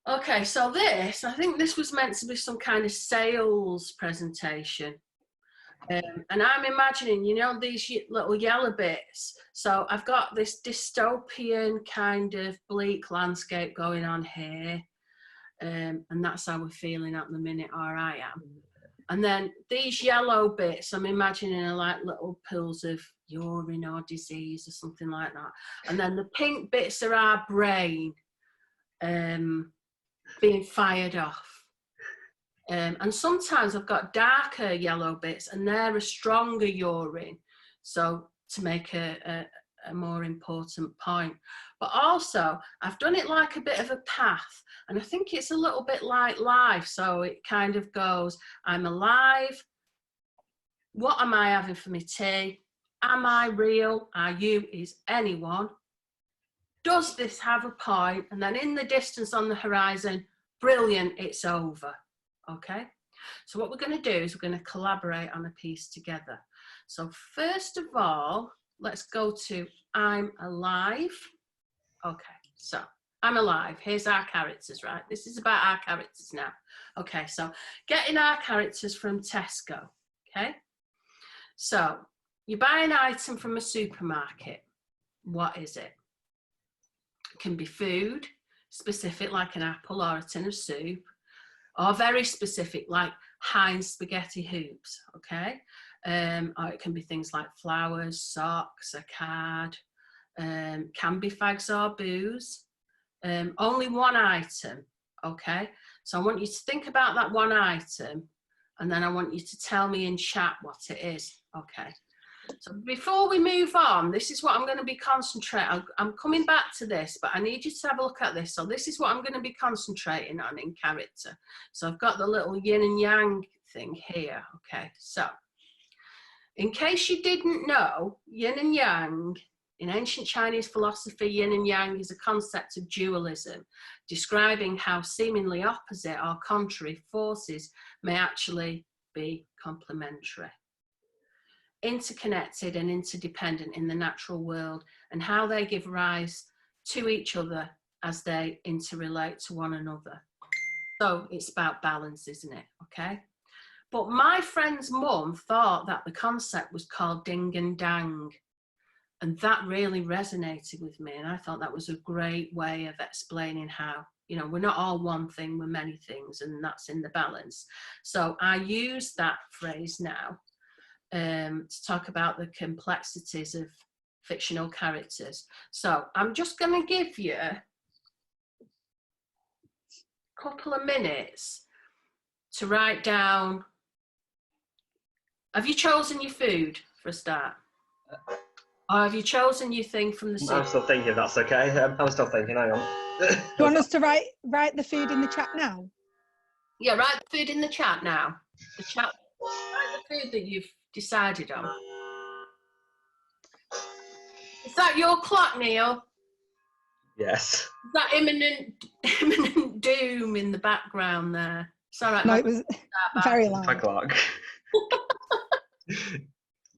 Okay, so this, I think this was meant to be some kind of sales presentation. And I'm imagining, you know, these little yellow bits. So I've got this dystopian kind of bleak landscape going on here. And that's how we're feeling at the minute, or I am. And then these yellow bits, I'm imagining are like little pools of urine or disease or something like that. And then the pink bits are our brain being fired off. And sometimes I've got darker yellow bits and they're a stronger urine, so to make a more important point. But also I've done it like a bit of a path, and I think it's a little bit like life. So it kind of goes, I'm alive, what am I having for my tea, am I real, are you, is anyone, does this have a point, and then in the distance on the horizon, brilliant, it's over. Okay, so what we're going to do is we're going to collaborate on a piece together. So first of all, let's go to I'm alive. Okay, so I'm alive. Here's our characters, right? This is about our characters now. Okay, so getting our characters from Tesco. Okay, so you buy an item from a supermarket. What is it? It can be food, specific like an apple or a tin of soup, or very specific like Heinz spaghetti hoops, okay? Or it can be things like flowers, socks, a card, can be fags or booze. Only one item, okay? So I want you to think about that one item, and then I want you to tell me in chat what it is, okay? So before we move on, this is what I'm going to be concentrating. I'm coming back to this, but I need you to have a look at this. So this is what I'm going to be concentrating on in character. So I've got the little yin and yang thing here. Okay, so in case you didn't know, yin and yang, in ancient Chinese philosophy, yin and yang is a concept of dualism, describing how seemingly opposite or contrary forces may actually be complementary, interconnected and interdependent in the natural world, and how they give rise to each other as they interrelate to one another. So it's about balance, isn't it? Okay. But my friend's mum thought that the concept was called ding and dang. And that really resonated with me. And I thought that was a great way of explaining how, you know, we're not all one thing, we're many things, and that's in the balance. So I use that phrase now to talk about the complexities of fictional characters. So I'm just going to give you a couple of minutes to write down. Have you chosen your food for a start? Or have you chosen your thing from the soup? I'm still thinking, if that's okay. I'm still thinking, hang on. Do you want us to write the food in the chat now? Yeah, write the food in the chat now. The chat, write the food that you've decided on. Is that your clock, Neil? Yes. Is that imminent doom in the background there? It's all right. No, it was very loud. My clock.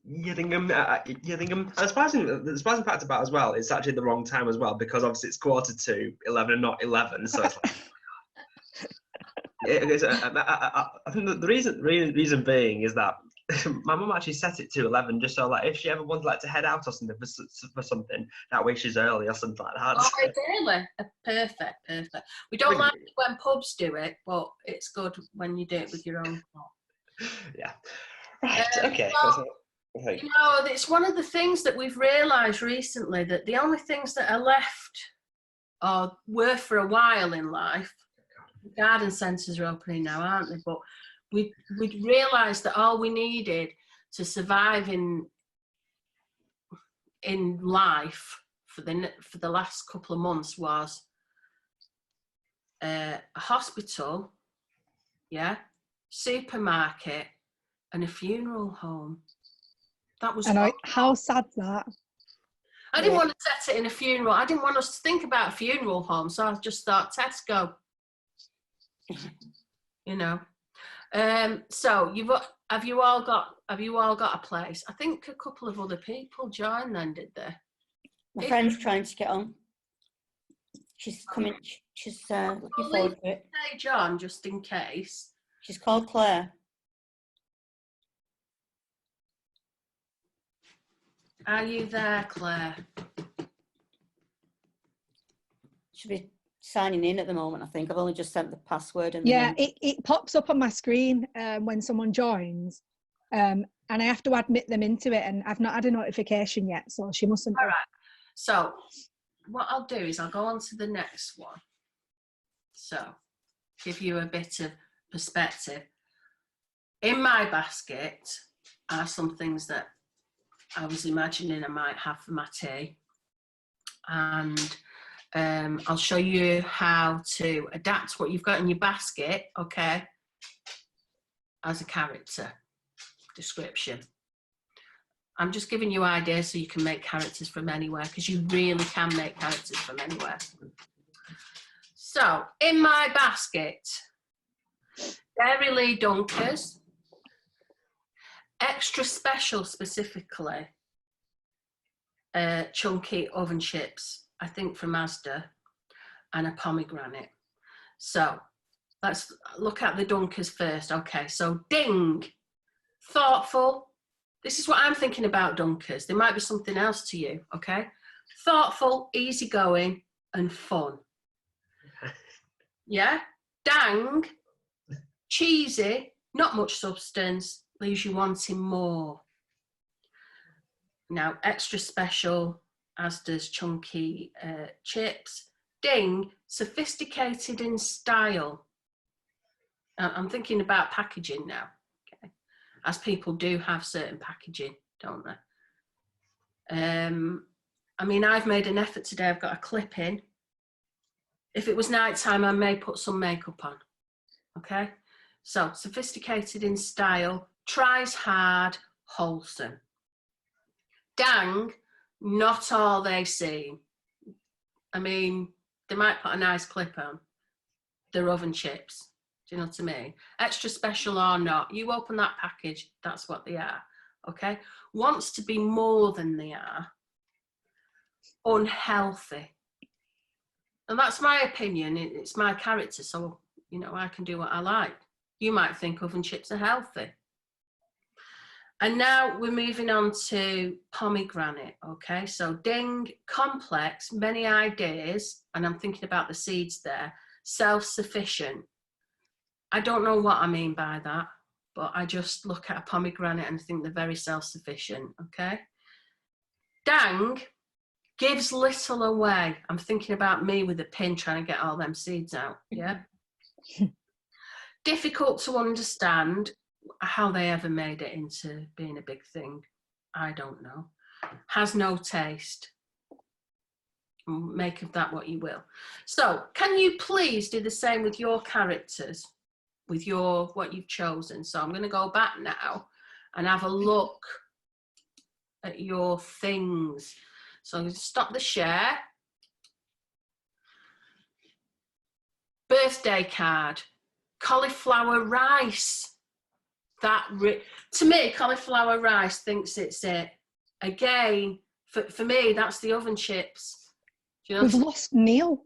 Yidingham, the surprising fact about as well, it's actually the wrong time as well, because obviously it's 11 and not 11, so it's like, I think the reason being is that my mum actually set it to 11 just so like if she ever wanted like to head out or something for something, that way she's early or something like that. Oh, really? Perfect. We don't like it when pubs do it, but it's good when you do it with your own clock. Yeah. Right. Okay. Well, you know, it's one of the things that we've realised recently, that the only things that are left, or were for a while in life, garden centres are opening now, aren't they? But we realised that all we needed to survive in life for the last couple of months was a hospital, yeah, supermarket, and a funeral home. That was. And how sad's that? I didn't want to set it in a funeral. I didn't want us to think about a funeral home, so I just thought Tesco. You know. So have you all got a place? I think a couple of other people joined then, did they? My friend's trying to get on. She's coming. She's looking forward to it. Hey, John, just in case. She's called Claire. Are you there, Claire? Should be signing in at the moment, I think. I've only just sent the password. And Yeah, it pops up on my screen when someone joins, and I have to admit them into it, and I've not had a notification yet, so she mustn't. All right. So what I'll do is I'll go on to the next one. So give you a bit of perspective. In my basket are some things that I was imagining I might have for my tea, and I'll show you how to adapt what you've got in your basket, okay, as a character description. I'm just giving you ideas so you can make characters from anywhere, because you really can make characters from anywhere. So, in my basket, Dairy Lee Dunkers, extra special specifically, chunky oven chips, I think from Asda, and a pomegranate. So, let's look at the Dunkers first. Okay, so ding, thoughtful. This is what I'm thinking about Dunkers. There might be something else to you, okay? Thoughtful, easygoing, and fun. Yeah? Dang, cheesy, not much substance, leaves you wanting more. Now, extra special, Asda's chunky chips. Ding, sophisticated in style. I'm thinking about packaging now, okay? As people do have certain packaging, don't they? I mean, I've made an effort today. I've got a clip in. If it was nighttime, I may put some makeup on, okay? So, sophisticated in style, tries hard, wholesome. Dang, not all they seem. I mean, they might put a nice clip on. They're oven chips. Do you know what I mean? Extra special or not, you open that package, that's what they are, okay? Wants to be more than they are. Unhealthy. And that's my opinion, it's my character, so, you know, I can do what I like. You might think oven chips are healthy. And now we're moving on to pomegranate, okay? So ding, complex, many ideas, and I'm thinking about the seeds there, self-sufficient. I don't know what I mean by that, but I just look at a pomegranate and think they're very self-sufficient, okay? Dang, gives little away. I'm thinking about me with a pin trying to get all them seeds out, yeah? Difficult to understand. How they ever made it into being a big thing, I don't know. Has no taste. Make of that what you will. So, can you please do the same with your characters, with your what you've chosen? So I'm going to go back now and have a look at your things. So I'm going to stop the share. Birthday card, cauliflower rice. To me, cauliflower rice thinks it's it. Again, for me, that's the oven chips. Do you know? We've lost Neil.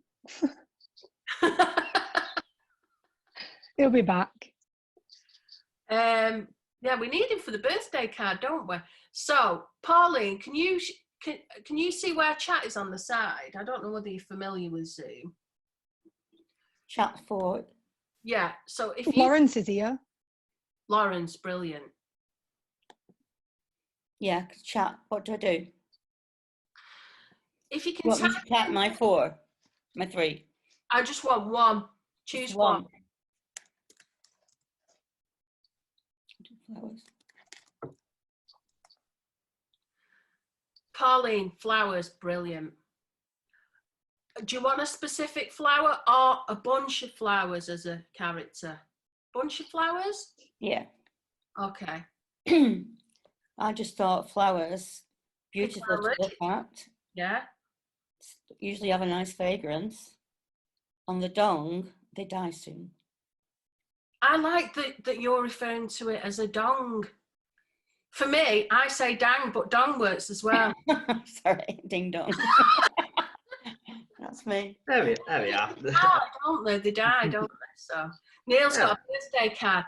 He'll be back. Yeah, we need him for the birthday card, don't we? So, Pauline, can you see where chat is on the side? I don't know whether you're familiar with Zoom. Chat forward. Yeah. So if Lawrence is here. Lawrence, brilliant. Yeah, chat. What do I do? If you can Want me to chat my 4, my 3? I just want one. Choose one. Flowers. Pauline, flowers, brilliant. Do you want a specific flower or a bunch of flowers as a character? Bunch of flowers? Yeah. Okay. I just thought flowers, beautiful to look at. Yeah. Usually have a nice fragrance. On the dong, they die soon. I like that you're referring to it as a dong. For me, I say dang, but dong works as well. Sorry, ding dong. That's me. There we are. Don't they? They die, don't they? So Neil's got a birthday card.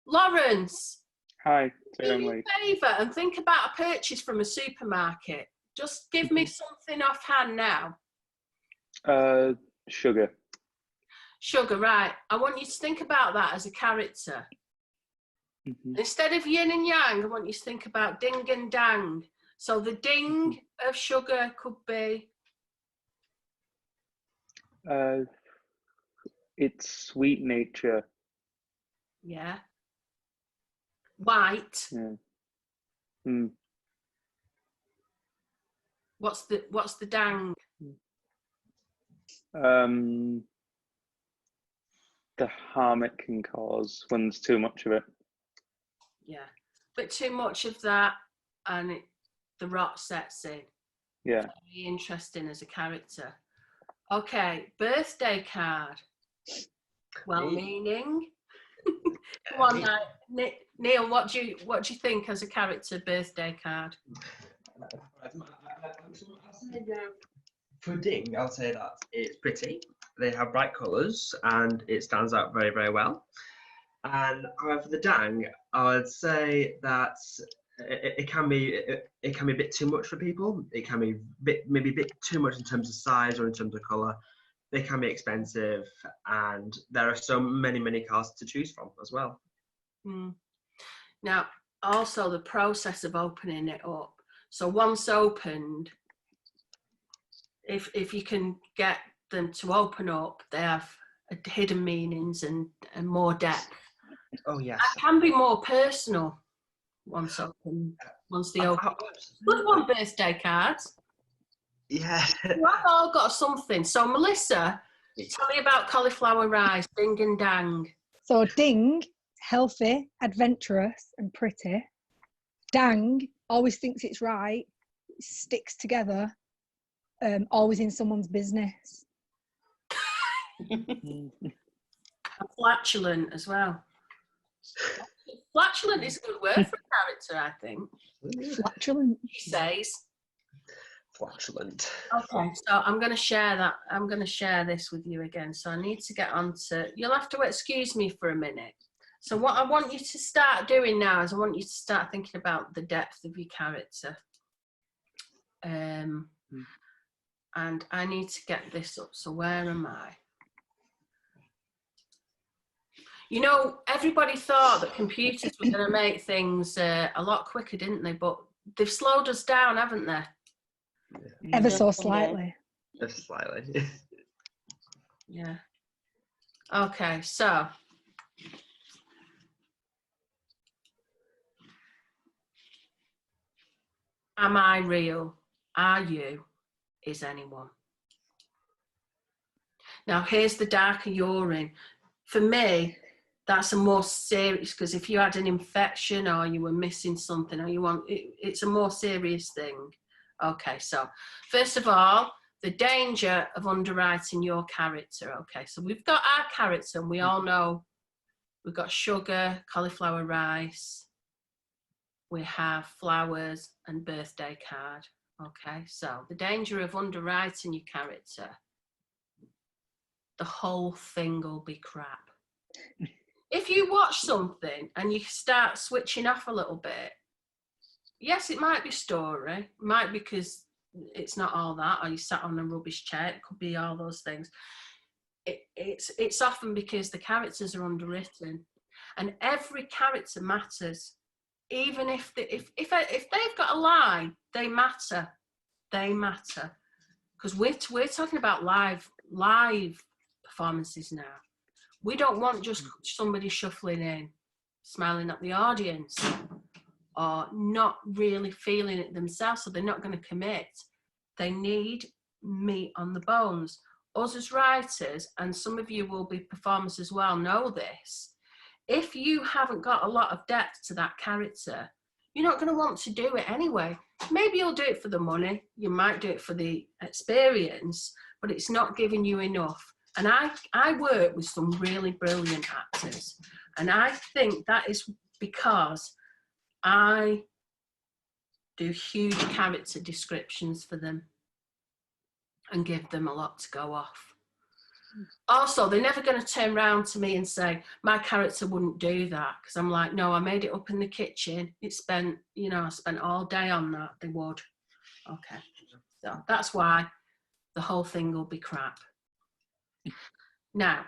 Lawrence, Hi, do me a favour and think about a purchase from a supermarket. Just give me something offhand now. Sugar. Sugar, right. I want you to think about that as a character. Instead of yin and yang, I want you to think about ding and dang. So the ding of sugar could be? Its sweet nature. Yeah. White. Yeah. What's the dang? The harm it can cause when there's too much of it. Yeah. But too much of that and the rot sets in. Yeah. Very interesting as a character. Okay, birthday card. Well-meaning. Come on now, Neil. What do you think as a character birthday card? For ding, I'll say that it's pretty. They have bright colours and it stands out very, very well. And however, for the dang, I would say that it can be a bit too much for people. It can be maybe a bit too much in terms of size or in terms of colour. They can be expensive, and there are so many cars to choose from as well. Now, also the process of opening it up. So once opened, if you can get them to open up, they have hidden meanings and more depth. Oh yes. That can be more personal once open. Once they open. Good one, birthday cards. Yeah. We've all got something. So Melissa, tell me about cauliflower rice, ding and dang. So ding, healthy, adventurous and pretty. Dang, always thinks it's right, sticks together, always in someone's business. Flatulent as well. Flatulent is a good word for a character, I think. Flatulent. She says. Flatulent. Okay, so I'm going to share that. I'm going to share this with you again. So I need to get on to, you'll have to excuse me for a minute. So what I want you to start doing now is I want you to start thinking about the depth of your character. And I need to get this up. So where am I? You know, everybody thought that computers were going to make things a lot quicker, didn't they? But they've slowed us down, haven't they? Ever so slightly. Just slightly. Yeah. Okay, so am I real? Are you? Is anyone? Now here's the darker you're in. For me, that's a more serious, because if you had an infection or you were missing something or you want, it's a more serious thing. Okay, so first of all, the danger of underwriting your character. Okay, so we've got our character and we all know we've got sugar, cauliflower rice, we have flowers and birthday card. Okay, so the danger of underwriting your character, the whole thing will be crap. If you watch something and you start switching off a little bit, yes, it might be story, it might be because it's not all that, or you sat on a rubbish chair, it could be all those things. It's often because the characters are underwritten, and every character matters. Even if they've got a line, they matter. They matter, because we're talking about live performances now. We don't want just somebody shuffling in, smiling at the audience, or not really feeling it themselves, so they're not going to commit. They need meat on the bones. Us as writers, and some of you will be performers as well, know this. If you haven't got a lot of depth to that character, you're not going to want to do it anyway. Maybe you'll do it for the money, you might do it for the experience, but it's not giving you enough. And I work with some really brilliant actors, and I think that is because I do huge character descriptions for them. and give them a lot to go off. Also, they're never going to turn around to me and say, my character wouldn't do that. Because I'm like, no, I made it up in the kitchen. I spent all day on that. They would. Okay. So that's why the whole thing will be crap. Now,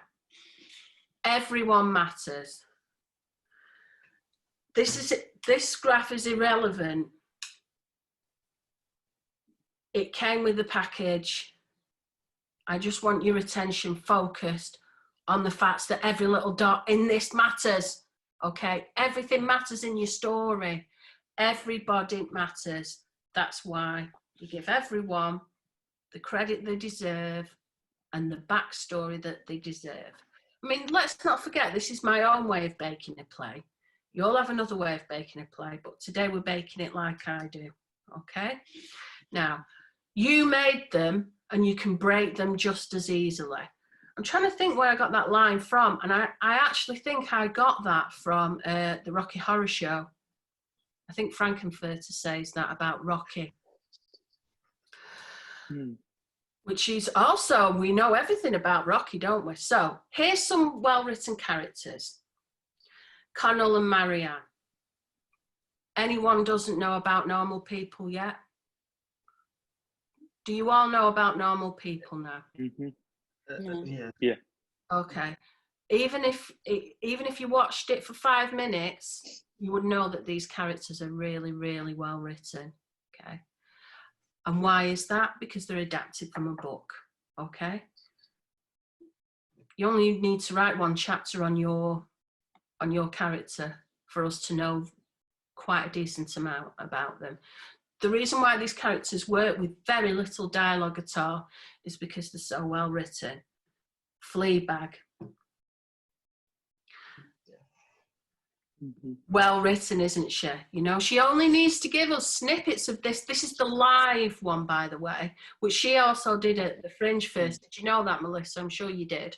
everyone matters. This graph is irrelevant. It came with the package. I just want your attention focused on the fact that every little dot in this matters, okay? Everything matters in your story. Everybody matters. That's why you give everyone the credit they deserve and the backstory that they deserve. I mean, let's not forget, this is my own way of baking a play. You all have another way of baking a play, but today we're baking it like I do, okay? Now, you made them and you can break them just as easily. I'm trying to think where I got that line from, and I actually think I got that from the Rocky Horror Show. I think Frankenfurter says that about Rocky. Which is also, we know everything about Rocky, don't we? So here's some well-written characters. Connell and Marianne. Anyone doesn't know about normal people yet? Do you all know about normal people now? Yeah. Okay. Even if you watched it for 5 minutes, you would know that these characters are really, really well written. Okay. And why is that? Because they're adapted from a book. Okay. You only need to write 1 chapter on your character for us to know quite a decent amount about them. The reason why these characters work with very little dialogue at all is because they're so well written. Fleabag. Well written, isn't she? You know, she only needs to give us snippets of this. This is the live one, by the way, which she also did at the Fringe first. Did you know that, Melissa? I'm sure you did.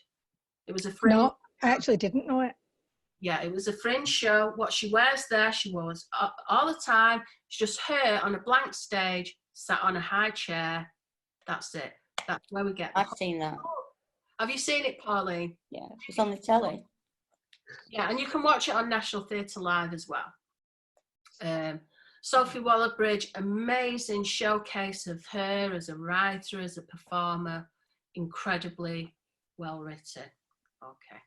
It was a Fringe. No, I actually didn't know it. Yeah, it was a Fringe show. What she wears there, she was all the time. It's just her on a blank stage, sat on a high chair. That's it. That's where we get. I've seen that. Have you seen it, Pauline? Yeah, it's on the telly. Yeah, and you can watch it on National Theatre Live as well. Sophie Waller-Bridge, amazing showcase of her as a writer, as a performer, incredibly well written. Okay.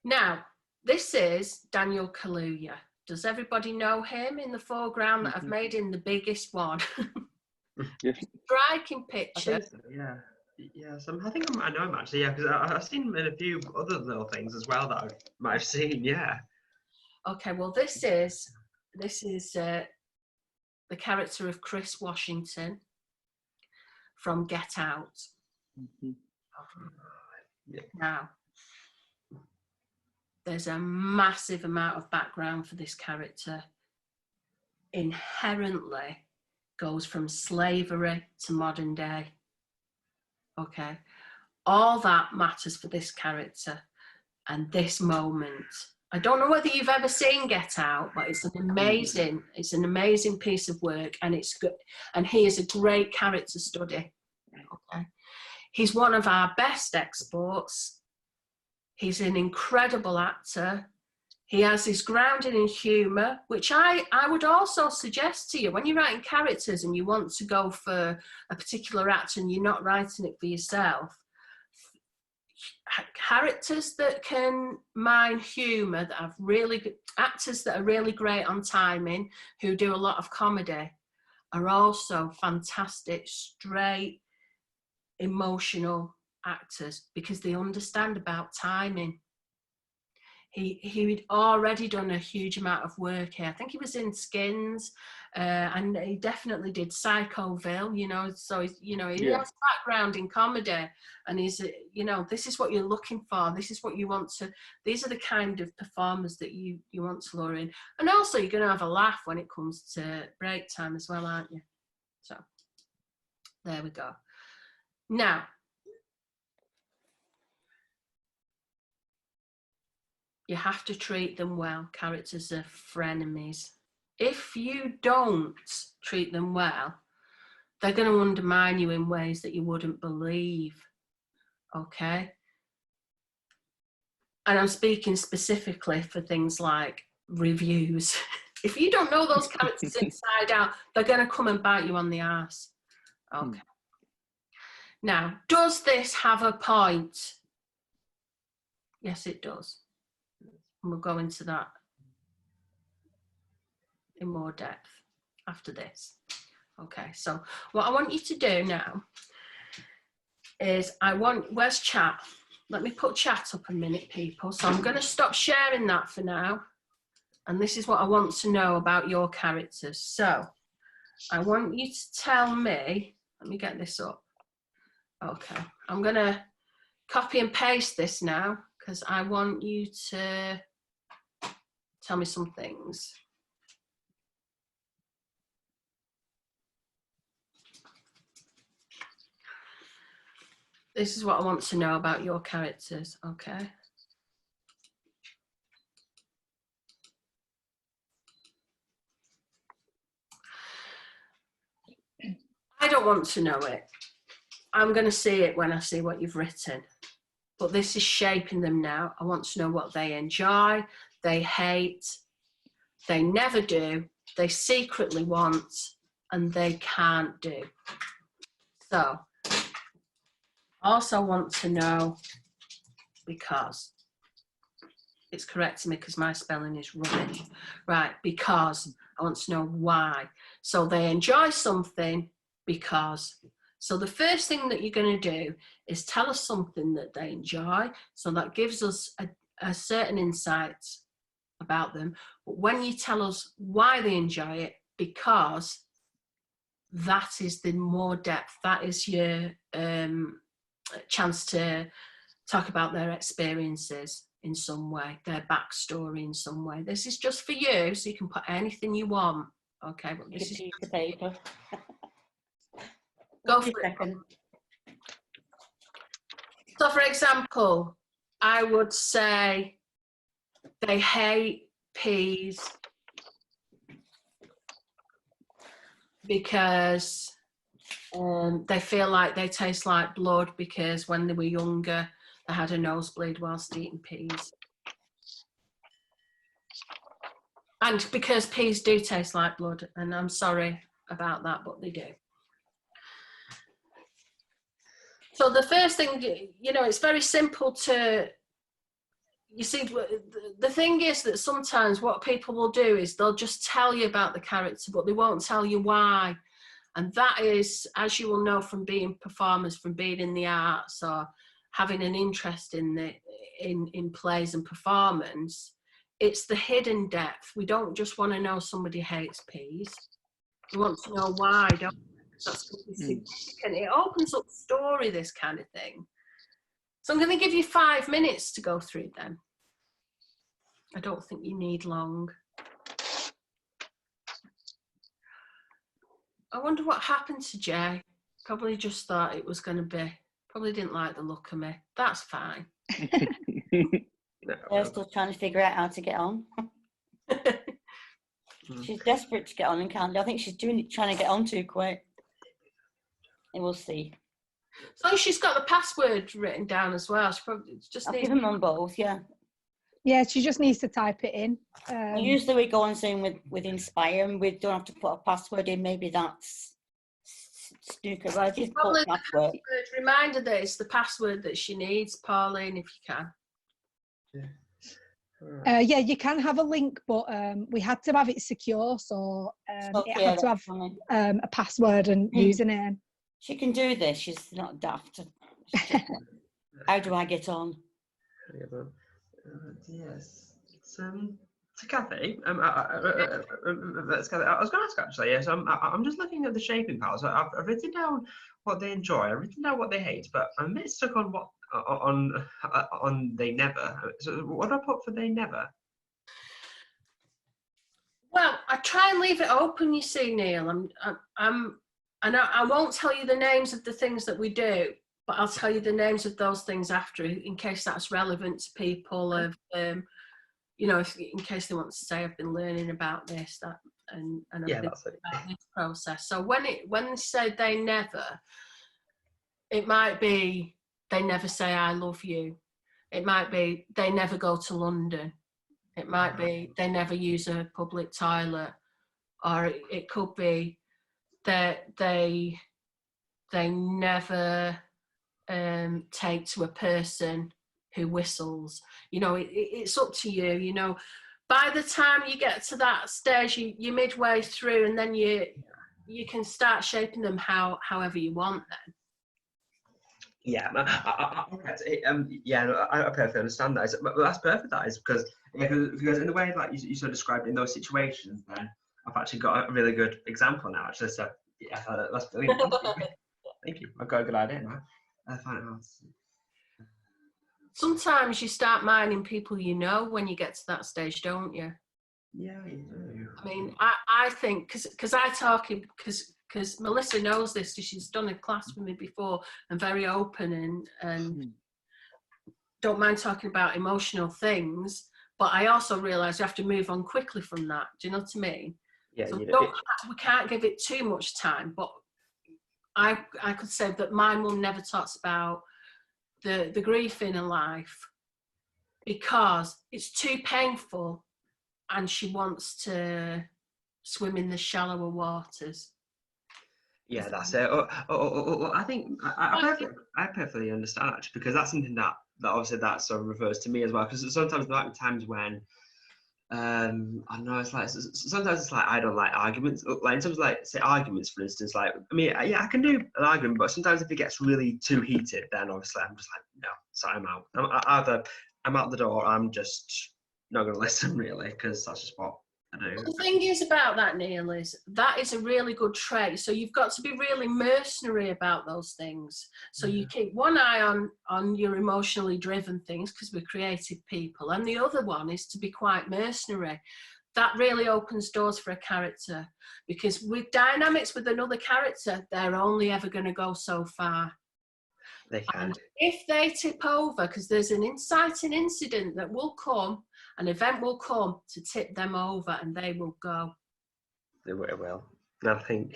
Now, this is Daniel Kaluuya. Does everybody know him in the foreground that I've made in the biggest one? Yeah. Striking I picture. think so, yeah. Yeah, I think I know him actually, yeah, because I've seen him in a few other little things as well that I might have seen, yeah. Okay, well, this is the character of Chris Washington from Get Out. Yeah. Now, there's a massive amount of background for this character. Inherently goes from slavery to modern day. Okay, all that matters for this character and this moment. I don't know whether you've ever seen Get Out, but it's an amazing piece of work, and it's good. And he is a great character study. Okay, he's one of our best exports. He's an incredible actor. He has his grounding in humour, which I would also suggest to you when you're writing characters and you want to go for a particular actor and you're not writing it for yourself. Characters that can mine humour, that have really good actors that are really great on timing, who do a lot of comedy, are also fantastic, straight, emotional actors because they understand about timing. He'd already done a huge amount of work here. I think he was in Skins, and he definitely did Psychoville, you know, so, he has background in comedy, and he's, this is what you're looking for. This is what you want to, these are the kind of performers that you want to lure in. And also you're going to have a laugh when it comes to break time as well, aren't you? So there we go. Now, you have to treat them well. Characters are frenemies. If you don't treat them well, they're going to undermine you in ways that you wouldn't believe. Okay? And I'm speaking specifically for things like reviews. If you don't know those characters inside out, they're going to come and bite you on the arse. Okay. Now, does this have a point? Yes, it does. And we'll go into that in more depth after this. Okay, so what I want you to do now is where's chat? Let me put chat up a minute, people. So I'm going to stop sharing that for now. And this is what I want to know about your characters. So I want you to tell me, let me get this up. Okay, I'm going to copy and paste this now because I want you to tell me some things. This is what I want to know about your characters, okay? I don't want to know it. I'm going to see it when I see what you've written. But this is shaping them now. I want to know what they enjoy, they hate, they never do, they secretly want, and they can't do. So, I also want to know, because it's correcting me because my spelling is rubbish. Right, because I want to know why. So they enjoy something because. So the first thing that you're going to do is tell us something that they enjoy. So that gives us a certain insight about them. But when you tell us why they enjoy it, because that is the more depth, that is your chance to talk about their experiences in some way, their backstory in some way. This is just for you, so you can put anything you want. Okay, but this is piece of paper. Go for it. So, for example, I would say they hate peas because they feel like they taste like blood because when they were younger, they had a nosebleed whilst eating peas. And because peas do taste like blood, and I'm sorry about that, but they do. So the first thing, you know, it's very simple to, you see, the thing is that sometimes what people will do is they'll just tell you about the character, but they won't tell you why. And that is, as you will know from being performers, from being in the arts or having an interest in plays and performance, it's the hidden depth. We don't just want to know somebody hates peas. We want to know why, don't we? That's significant. It opens up story, this kind of thing. So I'm going to give you 5 minutes to go through them. I don't think you need long. I wonder what happened to Jay. Probably just thought it was going to be, probably didn't like the look of me. That's fine. They're still trying to figure out how to get on. She's desperate to get on and can't. I think she's trying to get on too quick. And we'll see. So she's got the password written down as well. She probably just I'll needs give them on both, yeah. Yeah, she just needs to type it in. Usually we go on Zoom with Inspire and we don't have to put a password in. Maybe that's snooker, but I just put password. Reminder that it's the password that she needs, Pauline, if you can. Yeah, you can have a link, but we had to have it secure, so it had to have a password and username. She can do this. She's not daft. How do I get on? Yes. So Cathy, I was going to ask actually. Yes, I'm just looking at the shaping piles. I've written down what they enjoy. I've written down what they hate, but I'm a bit stuck on what on they never. So what do I put for they never? Well, I try and leave it open. You see, Neil, I won't tell you the names of the things that we do, but I'll tell you the names of those things after, in case that's relevant to people. Of you know, in case they want to say I've been learning about this, that I've Yeah, been that's it. about this process. So when they say they never, it might be they never say I love you. It might be they never go to London. It might be they never use a public toilet, or it could be that they never take to a person who whistles. You know, it's up to you. You know, by the time you get to that stage, you're midway through, and then you can start shaping them however you want. Then. Yeah, I perfectly understand that. But that's perfect. That is because in the way that you sort of described in those situations, then I've actually got a really good example now. Actually, so yeah, that's brilliant. Thank you. I've got a good idea now. I find it hard. Sometimes you start minding people you know when you get to that stage, don't you? Yeah, you do. I mean, I think because I talk because Melissa knows this because she's done a class with me before and very open and don't mind talking about emotional things, but I also realise you have to move on quickly from that. Do you know what I mean? Yeah, So you do. we can't give it too much time, but I could say that my mum never talks about the grief in her life because it's too painful and she wants to swim in the shallower waters. Yeah, that's it. I think I perfectly understand actually, because that's something that obviously that sort of refers to me as well. Because sometimes there might be times when I don't know. It's like sometimes it's like I don't like arguments. Like in terms of like say arguments, for instance. Like I mean, yeah, I can do an argument, but sometimes if it gets really too heated, then obviously I'm just like no, so I'm out. Either I'm out the door, or I'm just not going to listen really, because that's just what I do. The thing is about that, Neil, is that is a really good trait. So you've got to be really mercenary about those things. So you keep one eye on your emotionally driven things because we're creative people, and the other one is to be quite mercenary. That really opens doors for a character because with dynamics with another character, they're only ever going to go so far. They can. And if they tip over, because there's an inciting incident that will come, an event will come to tip them over, and they will go. They will. And I think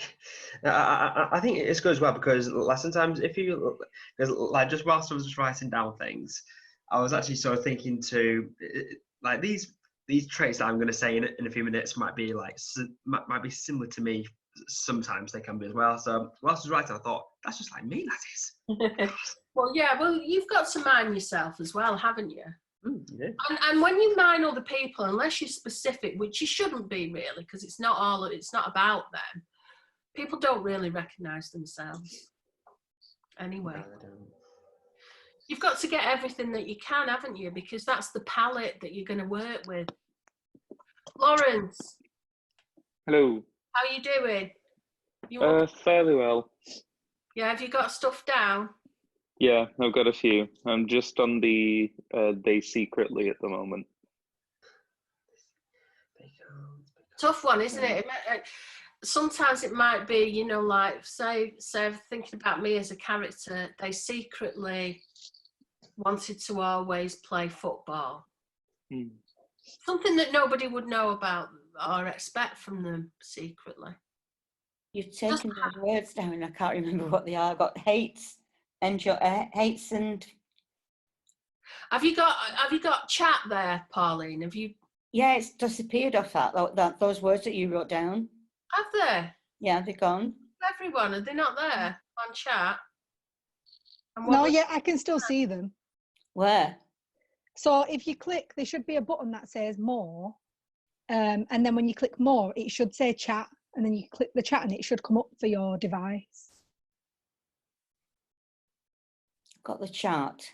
it's good as well because like sometimes because like just whilst I was just writing down things, I was actually sort of thinking to like these traits that I'm going to say in a few minutes might be similar to me. Sometimes they can be as well. So whilst I was writing, I thought that's just like me, that is. Well, yeah. Well, you've got to mind yourself as well, haven't you? Yeah. And when you mind other people, unless you're specific, which you shouldn't be really, because it's not about them. People don't really recognise themselves. Anyway, No, they don't. you've got to get everything that you can, haven't you? Because that's the palette that you're going to work with. Lawrence, Hello. how are you doing? Fairly well. Yeah, have you got stuff down? Yeah, I've got a few. I'm just on the they secretly at the moment. Tough one, isn't it? Sometimes it might be, you know, like say thinking about me as a character, they secretly wanted to always play football. Something that nobody would know about or expect from them secretly. You've taken those words down. I can't remember what they are. I've got hates and hates and. Have you got chat there, Pauline? Have you? Yeah, it's disappeared off that those words that you wrote down. Have they? Yeah, they're gone. Everyone, are they not there on chat? No, yeah, I can still see them. Where? So if you click, there should be a button that says more. And then when you click more, it should say chat. And then you click the chat and it should come up for your device. Got the chart.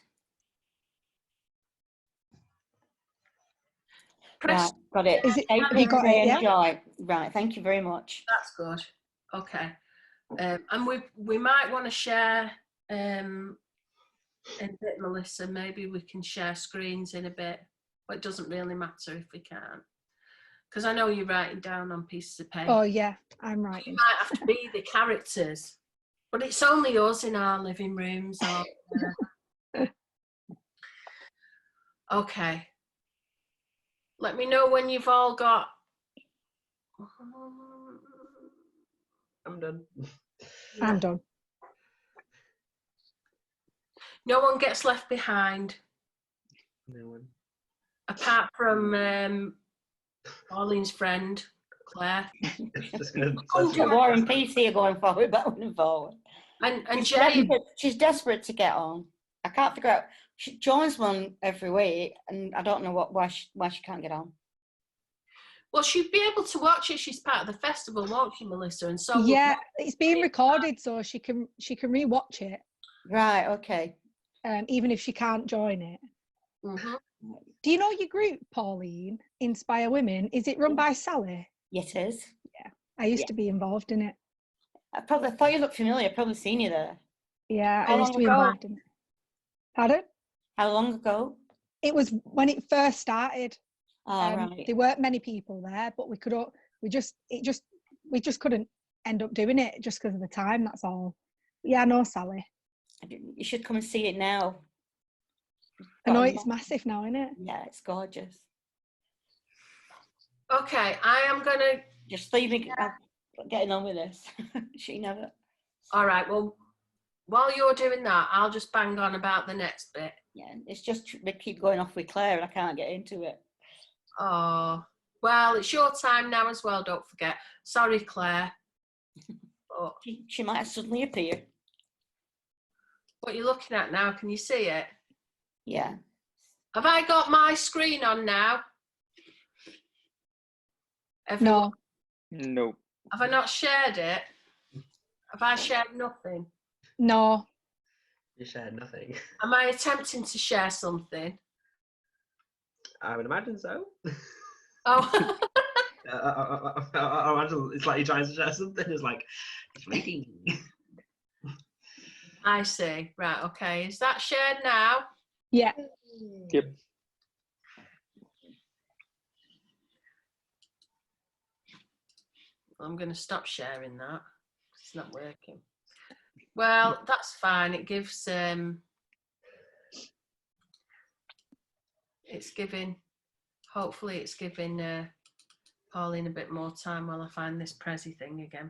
Right, got it. Have you got it? Yeah? Enjoy. Right, thank you very much. That's good. Okay. And we might want to share in a bit, Melissa. Maybe we can share screens in a bit, but it doesn't really matter if we can't. Because I know you're writing down on pieces of paper. Oh, yeah, I'm writing. You might have to be the characters, but it's only us in our living rooms. Okay. Let me know when you've all got I'm done. I'm done. No one gets left behind, No one. apart from Pauline's friend, Claire. Just gonna, Come to War and Peace here going forward, backwards and forward. And She's Jane, desperate, she's desperate to get on. I can't figure out. She joins one every week, and I don't know why she can't get on. well, she'd be able to watch it. She's part of the festival, won't she, Melissa? And so Yeah, it's being recorded, so she can rewatch it, Right. Okay. even if she can't join it. Mhm. Do you know your group, Pauline, Inspire Women? Is it run by Sally? Yes, it is. I used to be involved in it. I thought you looked familiar. I've probably seen you there. Yeah, How I used long to be ago? involved in it. Pardon? How long ago? It was when it first started. Oh, right. There weren't many people there, but we just couldn't end up doing it just because of the time. That's all. Yeah, I know Sally. You should come and see it now. I know it's massive now, isn't it? Yeah, it's gorgeous. Okay, I am going to... Just leave me getting on with this. She never. All right, well, while you're doing that, I'll just bang on about the next bit. Yeah, it's just they keep going off with Claire and I can't get into it. Oh, well, it's your time now as well, don't forget. Sorry, Claire. But She might suddenly appear. what you're looking at now, can you see it? Yeah. Have I got my screen on now? Everyone? No, No. Have I not shared it? Have I shared nothing? no. You shared nothing. Am I attempting to share something? I would imagine so. Oh, I imagine it's like you're trying to share something. It's like, it's waiting. I see. Right, okay. Is that shared now? Yeah. Yep. I'm going to stop sharing that. It's not working. Well, that's fine. It gives hopefully it's giving Pauline a bit more time while I find this Prezi thing again.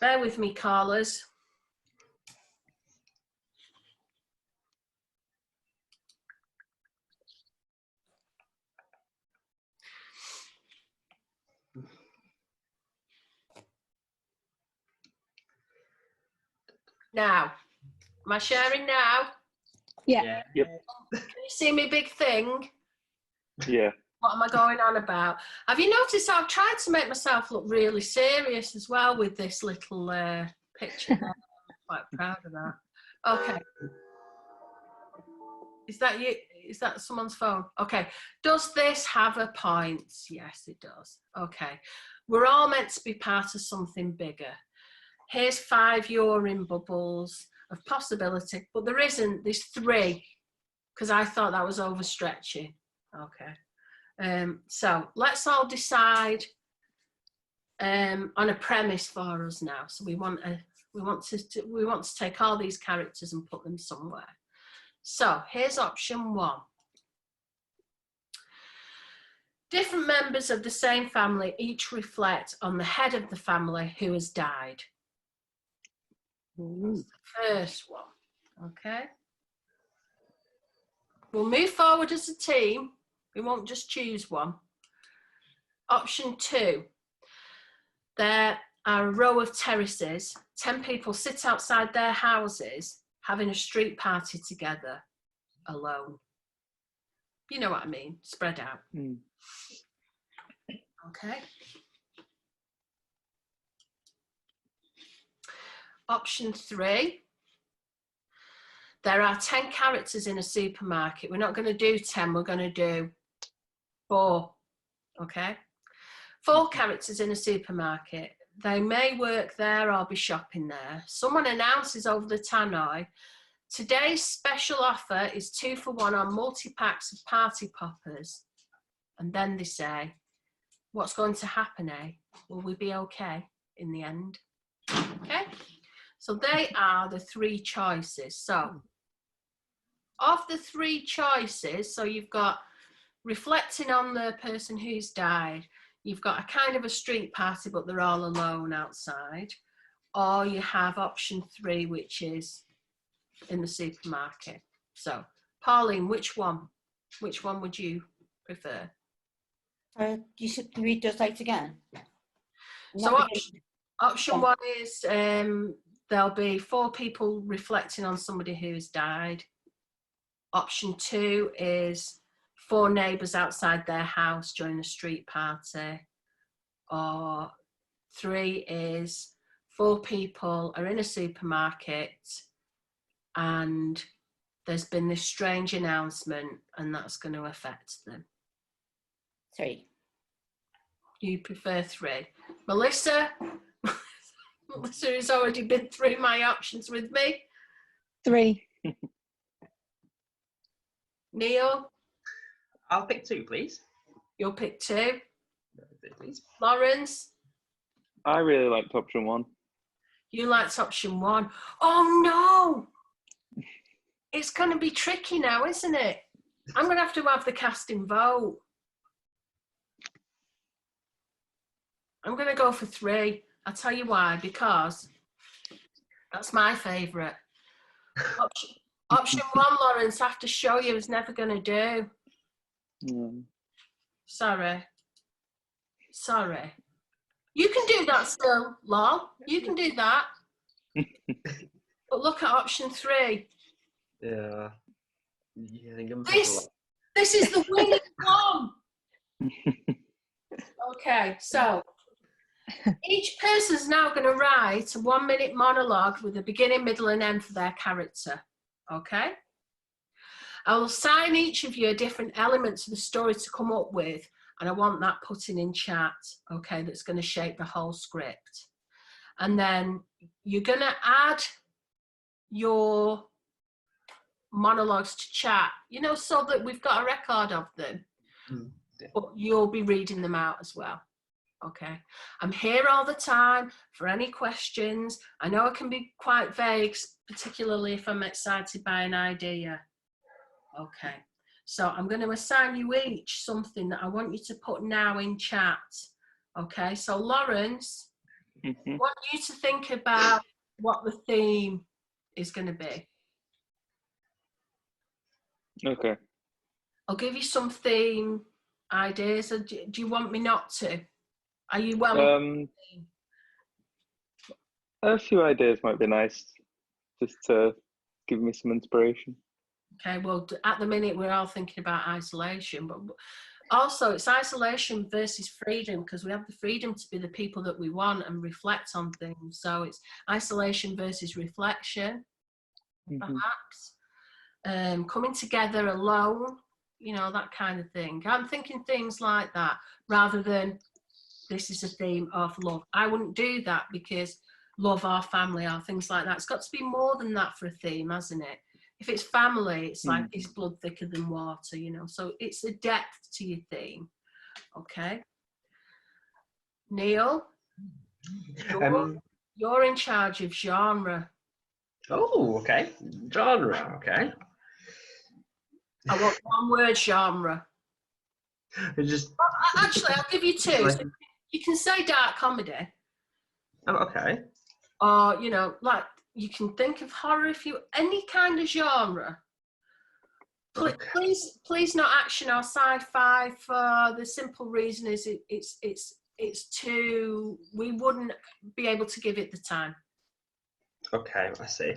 Bear with me, callers. Now, am I sharing now? Yeah. Yep. Can you see me big thing? Yeah. What am I going on about? Have you noticed I've tried to make myself look really serious as well with this little picture there? I'm quite proud of that. Okay. Is that you? Is that someone's phone? Okay. Does this have a point? Yes, it does. Okay. We're all meant to be part of something bigger. Here's 5 urine bubbles of possibility, but there isn't. There's 3 because I thought that was overstretching. Okay. So let's all decide on a premise for us now. So we want to take all these characters and put them somewhere. So here's option 1. Different members of the same family each reflect on the head of the family who has died. That's the first one. Okay. We'll move forward as a team. We won't just choose one. Option 2. There are a row of terraces. 10 people sit outside their houses having a street party together, alone. You know what I mean, spread out. Mm. Okay. Option 3. There are 10 characters in a supermarket. We're not going to do 10, we're going to do 4. Okay. 4 characters in a supermarket. They may work there or be shopping there. Someone announces over the tannoy, today's special offer is 2 for 1 on multi-packs of party poppers. And then they say, what's going to happen, eh? Will we be okay in the end? Okay. So they are the 3 choices. So of the 3 choices, so you've got reflecting on the person who's died, you've got a kind of a street party, but they're all alone outside. Or you have option 3, which is in the supermarket. So, Pauline, which one? Which one would you prefer? You should read those out again. So option 1 is there'll be 4 people reflecting on somebody who has died. Option 2 is 4 neighbours outside their house during a street party. Or 3 is 4 people are in a supermarket and there's been this strange announcement and that's going to affect them. 3. You prefer 3. Melissa? Melissa has already been through my options with me. 3. Neil? I'll pick 2, please. You'll pick 2. Please. Lawrence? I really liked option 1. You liked option 1. Oh no! It's going to be tricky now, isn't it? I'm going to have the casting vote. I'm going to go for 3. I'll tell you why, because that's my favourite. Option 1, Lawrence, I have to show you, is never going to do. Sorry. You can do that still, Law. You can do that. But look at option 3. Yeah. This is the winning one. Okay, so each person's now going to write a 1-minute monologue with a beginning, middle, and end for their character. Okay? I will assign each of you a different element to the story to come up with, and I want that put in chat, okay, that's going to shape the whole script. And then you're going to add your monologues to chat, so that we've got a record of them. But you'll be reading them out as well. Okay, I'm here all the time for any questions. I know I can be quite vague, particularly if I'm excited by an idea. Okay, so I'm going to assign you each something that I want you to put now in chat. Okay, so Lawrence, I want you to think about what the theme is going to be. Okay. I'll give you some theme ideas. Do you want me not to? Are you well? A few ideas might be nice, just to give me some inspiration. Okay, well, at the minute we're all thinking about isolation, but also it's isolation versus freedom, because we have the freedom to be the people that we want and reflect on things. So it's isolation versus reflection, perhaps. Coming together alone, that kind of thing. I'm thinking things like that rather than this is a theme of love. I wouldn't do that because love or family or things like that. It's got to be more than that for a theme, hasn't it? If it's family, it's like is blood thicker than water, So it's a depth to your theme. Okay. Neil, you're in charge of genre. Oh, okay. Genre, okay. I want 1-word genre. Actually, I'll give you 2. So you can say dark comedy. Oh, okay. Or, like you can think of horror if you any kind of genre. Please not action or sci-fi, for the simple reason is it's too, we wouldn't be able to give it the time. Okay, I see.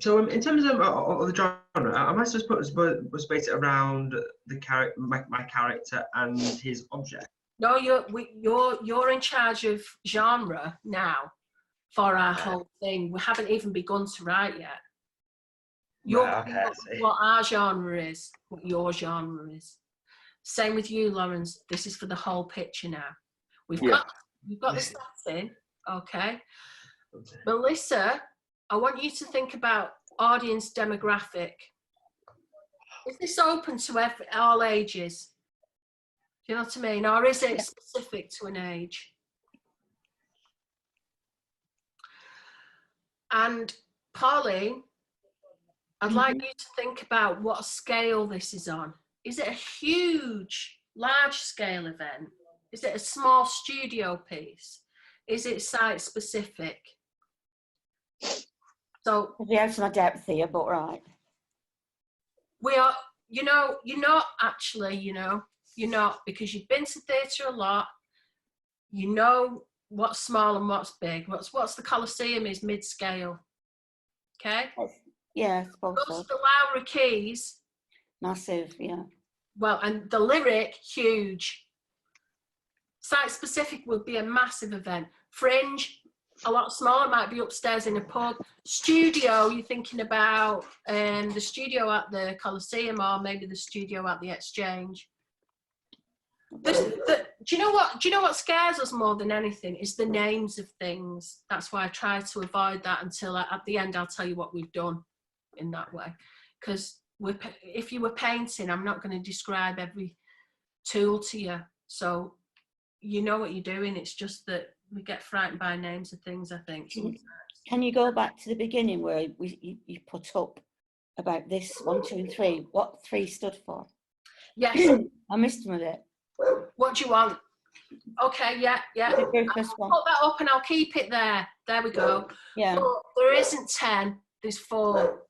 So in terms of the genre, am I supposed to base it around the my character and his object? No, you're in charge of genre now for our whole thing. We haven't even begun to write yet. Okay, I see. What our genre is, what your genre is. Same with you, Lawrence. This is for the whole picture now. We've got the setting, okay. Melissa, I want you to think about audience demographic. Is this open to all ages? Do you know what I mean? Or is it specific to an age? And Pauline, I'd like you to think about what scale this is on. Is it a huge, large scale event? Is it a small studio piece? Is it site specific? So We have some depth here, but right. we are, you know, you're not actually, you're not, because you've been to theatre a lot. You know what's small and what's big. What's the Colosseum is mid-scale. Okay? Yeah, I suppose Goes so. to the Lowry Keys. Massive, yeah. Well, and the Lyric, huge. Site specific would be a massive event. Fringe, a lot smaller, might be upstairs in a pub. Studio, you're thinking about the studio at the Colosseum or maybe the studio at the Exchange. Do you know what? Do you know what scares us more than anything? Is the names of things. That's why I try to avoid that until at the end I'll tell you what we've done in that way. Because if you were painting, I'm not going to describe every tool to you. So you know what you're doing. It's just that we get frightened by names of things, I think. Can you go back to the beginning where you put up about this 1, 2, and 3? What 3 stood for? Yes. I missed them a bit. What do you want? Okay, yeah. The very I'll first one. put that up and I'll keep it there. There we go. Yeah. But there isn't 10, there's 4.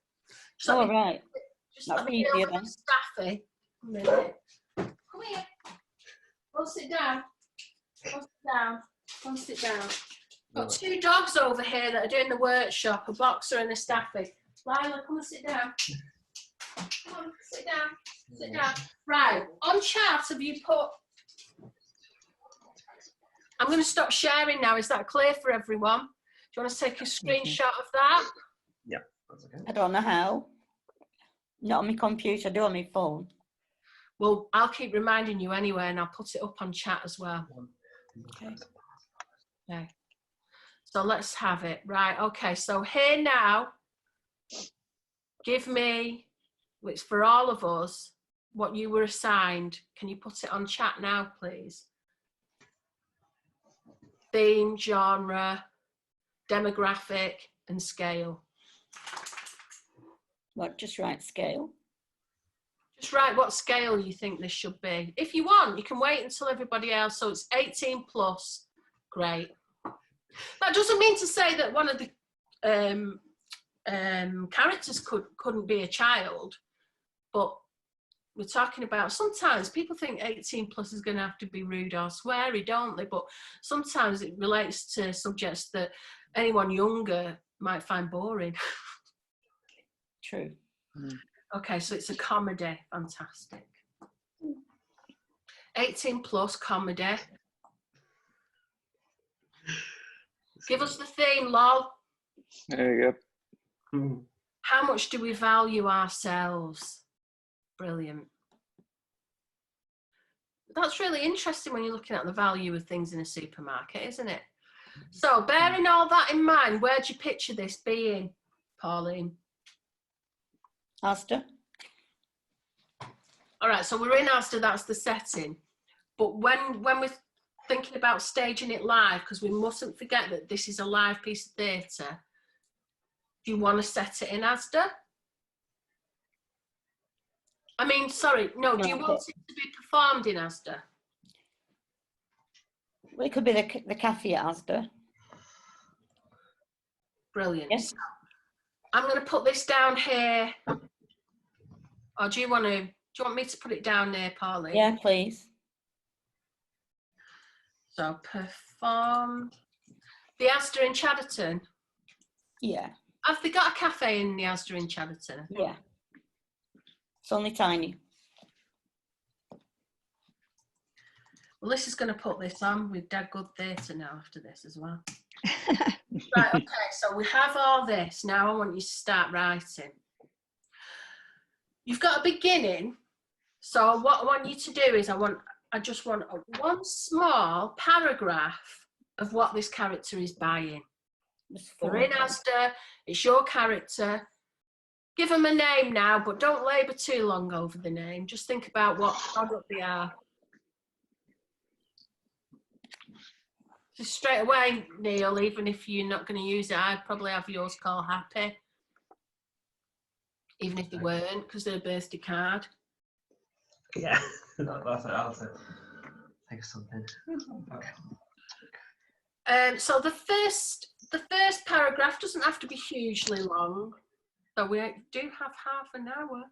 So All right. just That's let me easier get then. Staffy. A minute. Come here. Go sit down. Go sit down. Go sit down. Got 2 dogs over here that are doing the workshop, a boxer and a Staffy. Lila, come and sit down. Come on, sit down. Sit down. Right, on chat, have you put... I'm going to stop sharing now. Is that clear for everyone? Do you want to take a screenshot of that? Yeah, that's okay. I don't know how. Not on my computer, I do on my phone. Well, I'll keep reminding you anyway, and I'll put it up on chat as well. Okay. Okay. So let's have it. Right, okay. So here now, give me, it's for all of us, what you were assigned. Can you put it on chat now, please? Theme, genre, demographic, and scale. What, just write scale? Just write what scale you think this should be. If you want, you can wait until everybody else. So it's 18 plus. Great. That doesn't mean to say that one of the characters couldn't be a child, but we're talking about, sometimes people think 18 plus is going to have to be rude or sweary, don't they? But sometimes it relates to subjects that anyone younger might find boring. True. Okay, so it's a comedy. Fantastic. 18 plus comedy. Give us the theme, lol. There you Mm. How much do we value ourselves? Brilliant. That's really interesting when you're looking at the value of things in a supermarket, isn't it? So bearing all that in mind, where do you picture this being, Pauline? Asda? All right, so we're in Asda, that's the setting. But when we're thinking about staging it live, because we mustn't forget that this is a live piece of theatre, do you want to set it in Asda? I mean, sorry, no, do you want it to be performed in Asda? Well, it could be the cafe at Asda. Brilliant. Yes. So I'm going to put this down here. Or do you want me to put it down there, Pauline? Yeah, please. So perform the Asda in Chadderton. Yeah. Have they got a cafe in the Asda in Chadderton? Yeah. It's only tiny. Well, this is going to put this on with Dead Good Theatre now after this as well. Right, okay, so we have all this. Now I want you to start writing. You've got a beginning. So what I want you to do is I just want one small paragraph of what this character is buying. They're in Asda, it's your character. Give them a name now, but don't labour too long over the name. Just think about what product they are. Just straight away, Neil, even if you're not going to use it, I'd probably have yours called Happy. Even if they weren't, because they're a birthday card. Yeah, that's it. I'll say think of something. Okay. So the first paragraph doesn't have to be hugely long, but we do have half an hour.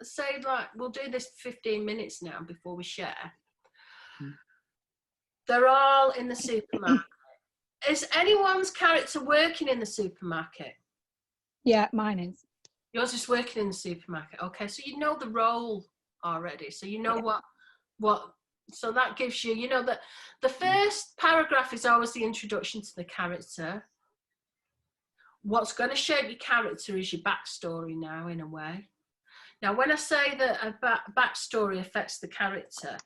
Say like we'll do this 15 minutes now before we share. They're all in the supermarket. Is anyone's character working in the supermarket? Yeah, mine is. Yours is working in the supermarket. Okay, so you know the role already. So you know what. So that gives you, you know, that the first paragraph is always the introduction to the character. What's going to shape your character is your backstory now, in a way. Now, when I say that a backstory affects the character,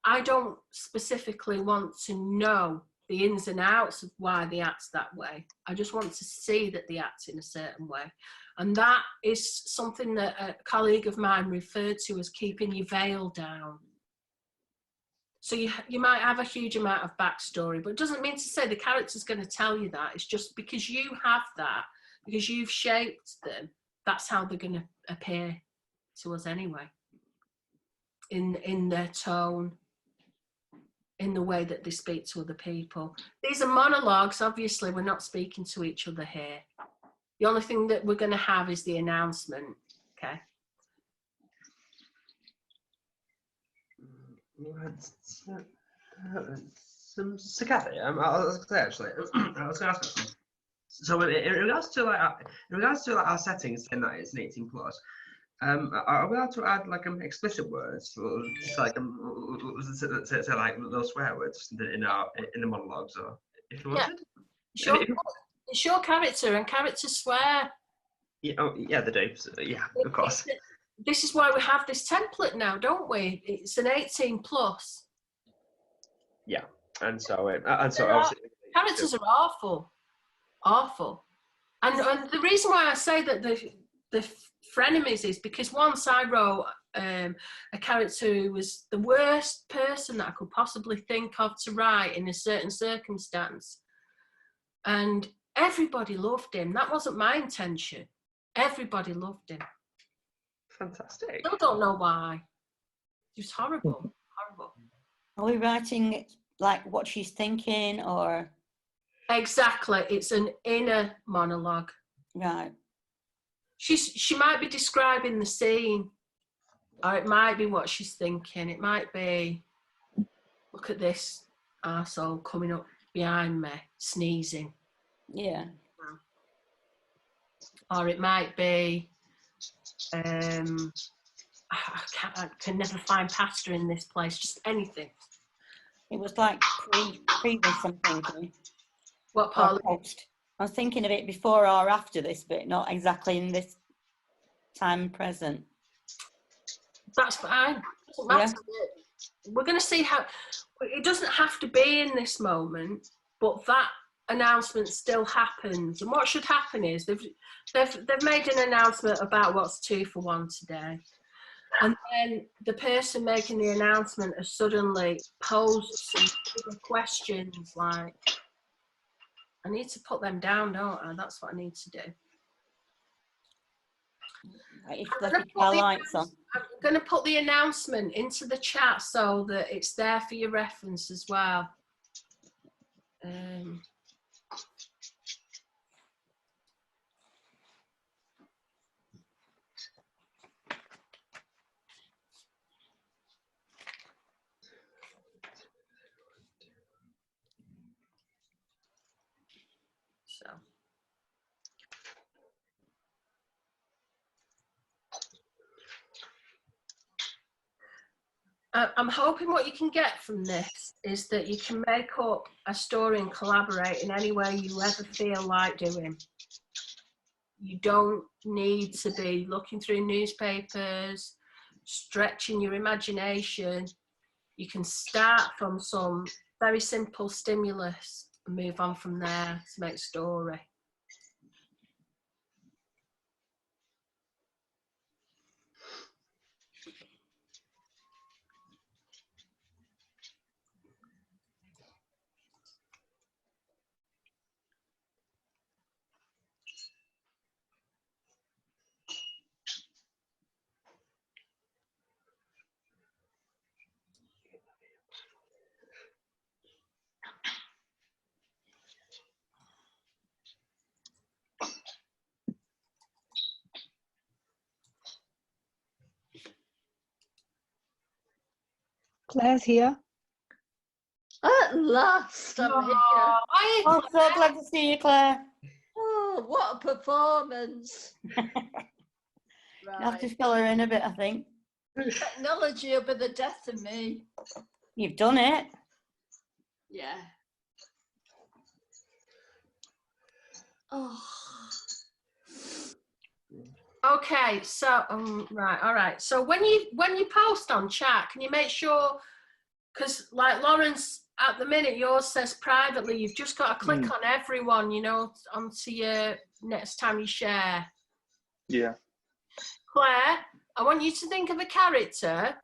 I don't specifically want to know the ins and outs of why they act that way. I just want to see that they act in a certain way. And that is something that a colleague of mine referred to as keeping your veil down. So you might have a huge amount of backstory, but it doesn't mean to say the character's going to tell you that. It's just because you have that, because you've shaped them, that's how they're going to appear to us anyway. In their tone, in the way that they speak to other people. These are monologues. Obviously, we're not speaking to each other here. The only thing that we're going to have is the announcement, okay? So Cathy, I was going to say actually, I was going to ask something. So in regards to our settings, in that it's an 18 plus, are we allowed to add like explicit words, or just like say like those swear words in the monologues, or if you wanted? It's your character, and characters swear. Yeah, yeah, they do. So, yeah, of course. This is why we have this template now, don't we? It's an 18 plus. Yeah, and so obviously characters are awful, and the reason why I say that the frenemies is because once I wrote a character who was the worst person that I could possibly think of to write in a certain circumstance, and everybody loved him. That wasn't my intention. Everybody loved him. Fantastic. Still don't know why. It was horrible. Are we writing like what she's thinking, or? Exactly, it's an inner monologue. Right. She might be describing the scene, or it might be what she's thinking. It might be, look at this arsehole coming up behind me, sneezing. Yeah. Or it might be, I can never find pasta in this place, just anything. It was like previous, I'm thinking. What part? Post. I was thinking of it before or after this, but not exactly in this time present. That's fine. Doesn't matter. Yeah. We're going to see how. It doesn't have to be in this moment, but that announcement still happens. And what should happen is they've made an announcement about what's 2 for 1 today, and then the person making the announcement has suddenly posed some questions like, I need to put them down, don't I? That's what I need to do. I'm going to put the announcement into the chat so that it's there for your reference as well. I'm hoping what you can get from this is that you can make up a story and collaborate in any way you ever feel like doing. You don't need to be looking through newspapers, stretching your imagination. You can start from some very simple stimulus and move on from there to make a story. Claire's here. At last, I'm here. Hi, Oh, so glad to see you, Claire. Oh, what a performance. You have to Right. fill her in a bit, I think. Technology will be the death of me. You've done it. Yeah. Oh. Okay, so right, all right. So when you post on chat, can you make sure, because like Lawrence, at the minute yours says privately, you've just got to click on everyone, you know, onto your next time you share. Yeah. Claire, I want you to think of a character.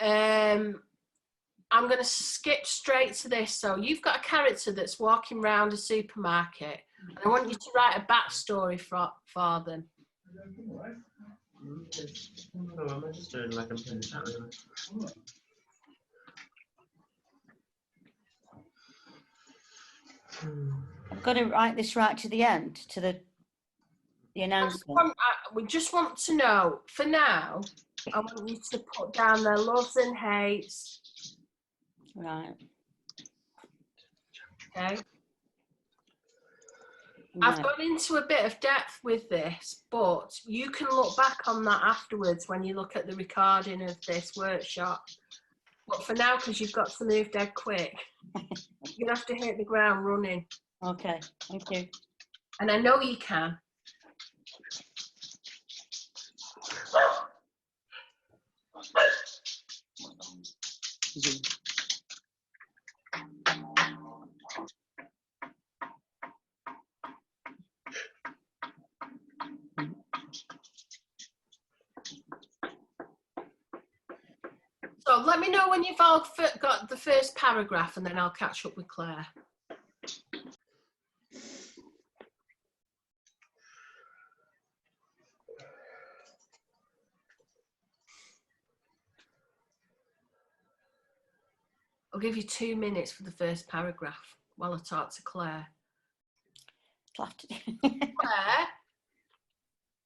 I'm going to skip straight to this. So you've got a character that's walking around a supermarket, and I want you to write a backstory for them. No, I'm just doing like I'm playing chat anyway. I've got to write this right to the end, to the announcement. We just want to know, for now, I want you to put down their loves and hates. Right. Okay. Right. I've gone into a bit of depth with this, but you can look back on that afterwards when you look at the recording of this workshop. But for now, because you've got to move dead quick, you're going to have to hit the ground running. Okay, thank you. And I know you can. So let me know when you've all got the first paragraph, and then I'll catch up with Claire. I'll give you 2 minutes for the first paragraph while I talk to Claire.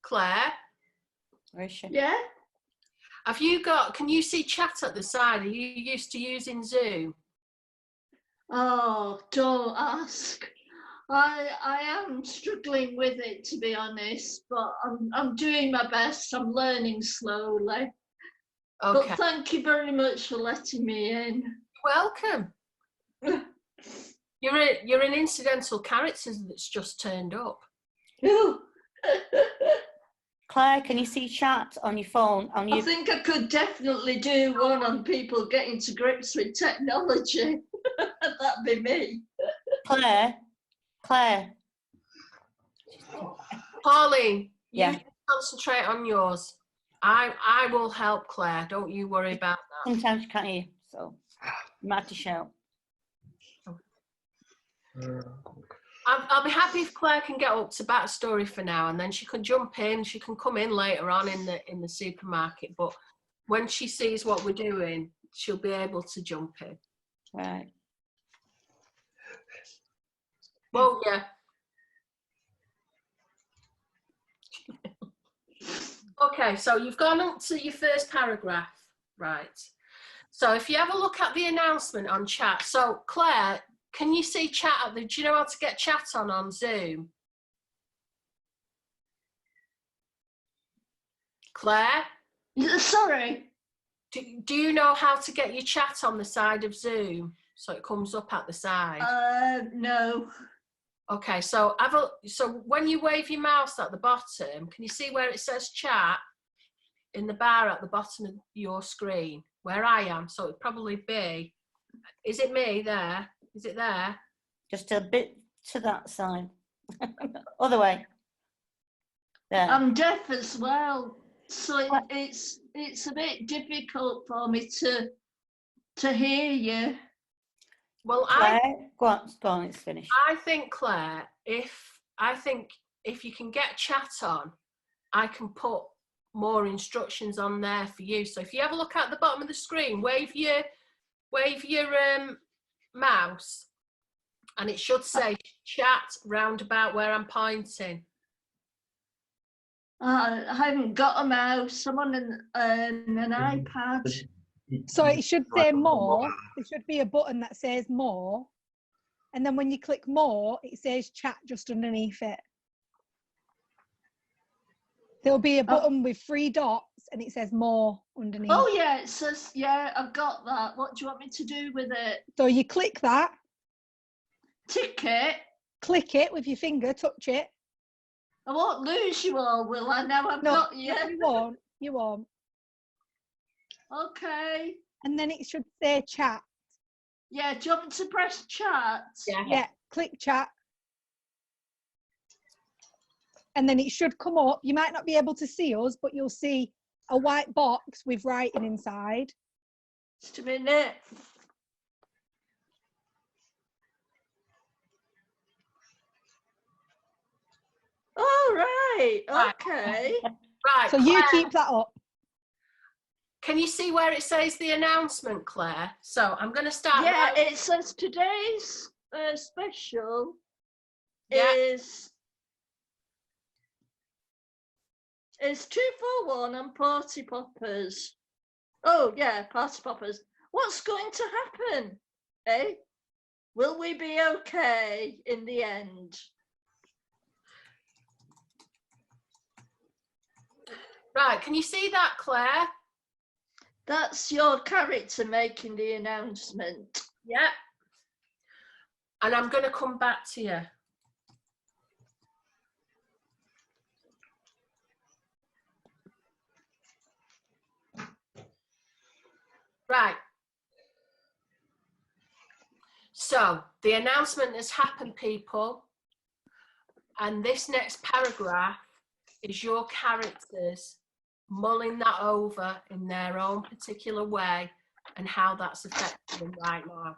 Claire? Where is she? Yeah? Have you got, can you see chat at the side? Are you used to using Zoom? Oh, don't ask. I am struggling with it, to be honest, but I'm doing my best. I'm learning slowly. Okay. But thank you very much for letting me in. Welcome. You're an incidental character that's just turned up. Claire, can you see chat on your phone? I think I could definitely do one on people getting to grips with technology. That'd be me. Claire. Pauline, Yeah. you concentrate on yours. I will help Claire. Don't you worry about that. Sometimes you can't hear, so you might have to shout. I'll be happy if Claire can get up to backstory for now, and then she can jump in. She can come in later on in the supermarket. But when she sees what we're doing, she'll be able to jump in. Right. Well, yeah. Okay, so you've gone up to your first paragraph, right? So if you have a look at the announcement on chat, so Claire, can you see chat? Do you know how to get chat on Zoom? Claire? Sorry. Do you know how to get your chat on the side of Zoom so it comes up at the side? No. Okay, so so when you wave your mouse at the bottom, can you see where it says chat in the bar at the bottom of your screen where I am? So it'd probably be, is it me there? Is it there? Just a bit to that side. Other way. There. I'm deaf as well, so it's a bit difficult for me to hear you. Well, Claire, go on, it's finished. I think, Claire, if you can get chat on, I can put more instructions on there for you. So if you have a look at the bottom of the screen, wave your mouse, and it should say chat round about where I'm pointing. I haven't got a mouse. I'm on an iPad. So it should say Right. more. There should be a button that says more. And then when you click more, it says chat just underneath it. There'll be a button with 3 dots and it says more underneath. Oh yeah, it says, yeah, I've got that. What do you want me to do with it? So you click that, Tick it. click it with your finger, touch it. I won't lose you all, will I? Now I've got you. No, you won't. You won't. Okay. And then it should say chat. Yeah, do you want me to press chat? Yeah, click chat. And then it should come up. You might not be able to see us, but you'll see a white box with writing inside. Just a minute. All right. Okay. Right. So Claire, you keep that up. can you see where it says the announcement, Claire? So I'm going to start. Yeah, it says today's special is 2-for-1 on Party Poppers. Oh yeah, Party Poppers. What's going to happen? Eh? Will we be okay in the end? Right, can you see that, Claire? That's your character making the announcement. Yeah. And I'm going to come back to you. Right. So the announcement has happened, people. And this next paragraph is your characters mulling that over in their own particular way and how that's affecting them right now.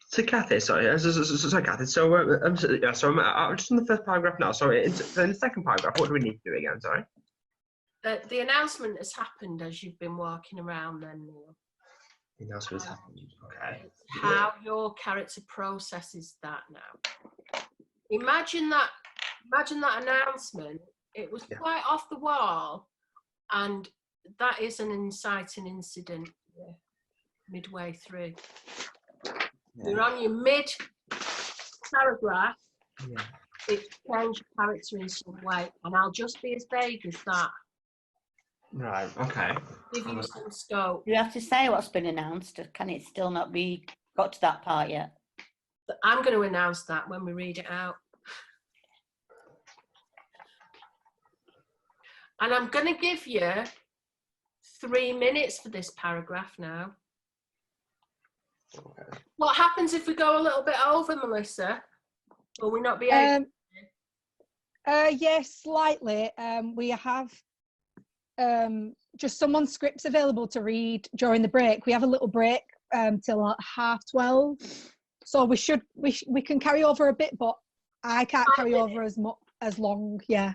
So Cathy, sorry, Cathy. So I'm just on the first paragraph now. So in the second paragraph, what do we need to do again? Sorry. The announcement has happened as you've been walking around then, Neil. The announcement has happened. Okay. How your character processes that now. Imagine that announcement. It was quite off the wall, and that is an inciting incident midway through. You're on your mid paragraph. Yeah. It's changed character in some way, and I'll just be as vague as that. Right. Okay. Give you some scope. You have to say what's been announced. Can it still not be got to that part yet? But I'm going to announce that when we read it out. And I'm going to give you 3 minutes for this paragraph now. Okay. What happens if we go a little bit over, Melissa? Will we not be able? Yes, slightly. We have just someone's scripts available to read during the break. We have a little break till 12:30, so we can carry over a bit, but I can't carry over as long. Yeah.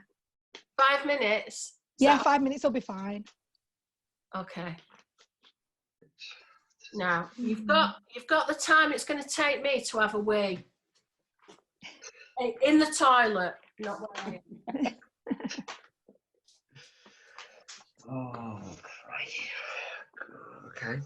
5 minutes. Yeah, 5 minutes will be fine. Okay. Now you've got the time it's going to take me to have a wee in the toilet, not where I am. Oh, crikey. Okay.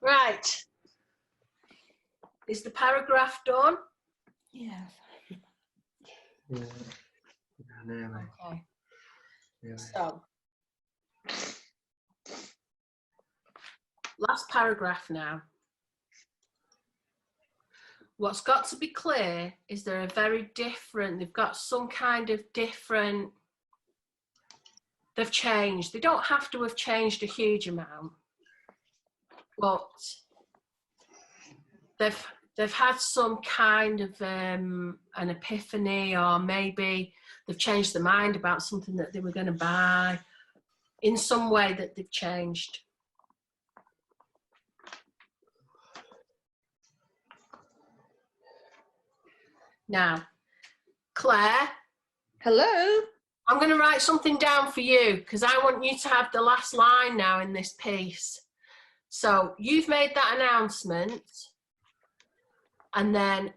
Right. Is the paragraph done? Yeah. Yeah. Nearly. Okay. Nearly. So, last paragraph now. What's got to be clear is they're very different. They've got some kind of different, they've changed. They don't have to have changed a huge amount, but they've had some kind of an epiphany, or maybe they've changed their mind about something that they were going to buy in some way that they've changed. Now, Claire, Hello? I'm going to write something down for you because I want you to have the last line now in this piece. So you've made that announcement, and then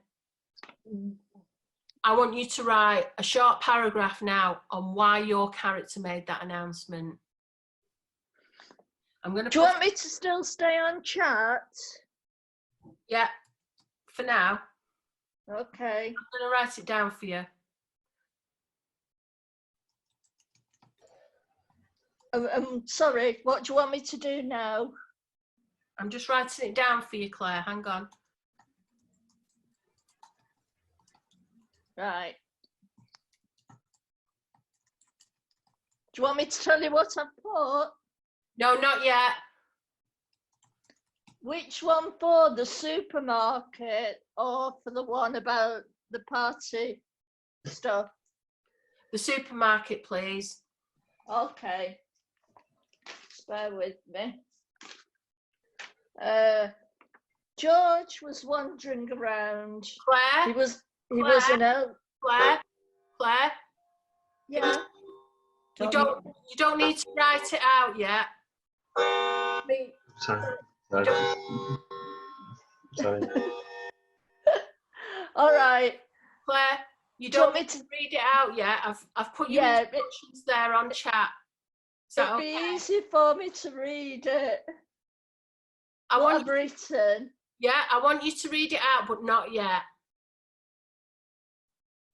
I want you to write a short paragraph now on why your character made that announcement. I'm going to. Do you want me to still stay on chat? Yeah, for now. Okay. I'm going to write it down for you. Sorry, what do you want me to do now? I'm just writing it down for you, Claire. Hang on. Right. Do you want me to tell you what I've put? No, not yet. Which one for the supermarket or for the one about the party stuff? The supermarket, please. Okay. Just bear with me. George was wandering around. Claire? He was an elf. Claire? Yeah. You don't need to write it out yet. Sorry. All right. Claire, you Do you don't want me need to? to read it out yet. I've put your Yeah, instructions there on chat. Is that it'd okay? be easy for me to read it. I What want I've written. Yeah, I want you to read it out, but not yet.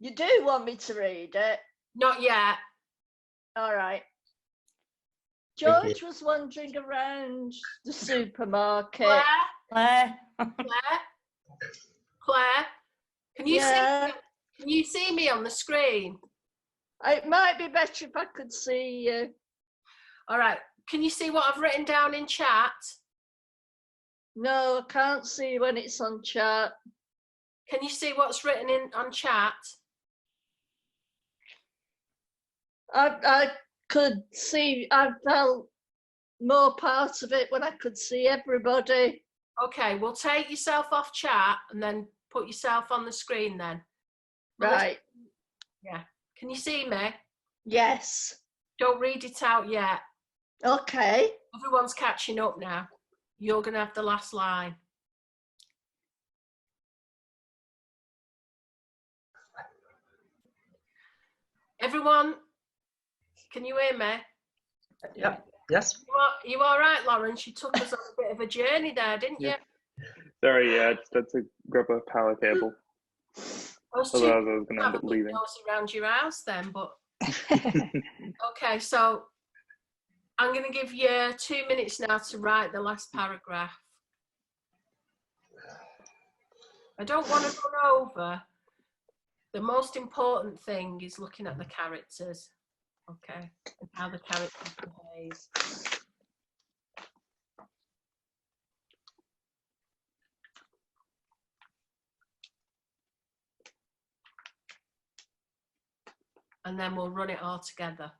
You do want me to read it? Not yet. All right. Thank George was wandering around the supermarket. Claire, Claire. Claire, can you Yeah. Can you see me on the screen? It might be better if I could see you. All right. Can you see what I've written down in chat? No, I can't see when it's on chat. Can you see what's written on chat? I could see, I felt more part of it when I could see everybody. Okay, well, take yourself off chat and then put yourself on the screen then. Right. Yeah. Can you see me? Yes. Don't read it out yet. Okay. Everyone's catching up now. You're going to have the last line. Everyone, can you hear me? Yep. Yes. You all right, Lawrence? You took us on a bit of a journey there, didn't you? Sorry, yeah, I just had to grab a power cable. Otherwise, Otherwise, I was going to have end up a leaving. nose around your house then, but okay. So I'm going to give you 2 minutes now to write the last paragraph. I don't want to run over. The most important thing is looking at the characters, okay, and how the characters behave. And then we'll run it all together.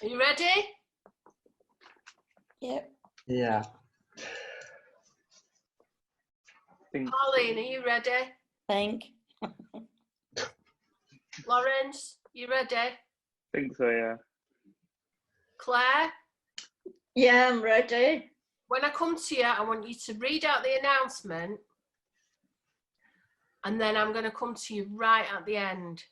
Are you ready? Yep. Yeah. Pauline, are you ready? Think. Lawrence, you ready? Think so, yeah. Claire, Yeah, I'm ready. when I come to you, I want you to read out the announcement, and then I'm going to come to you right at the end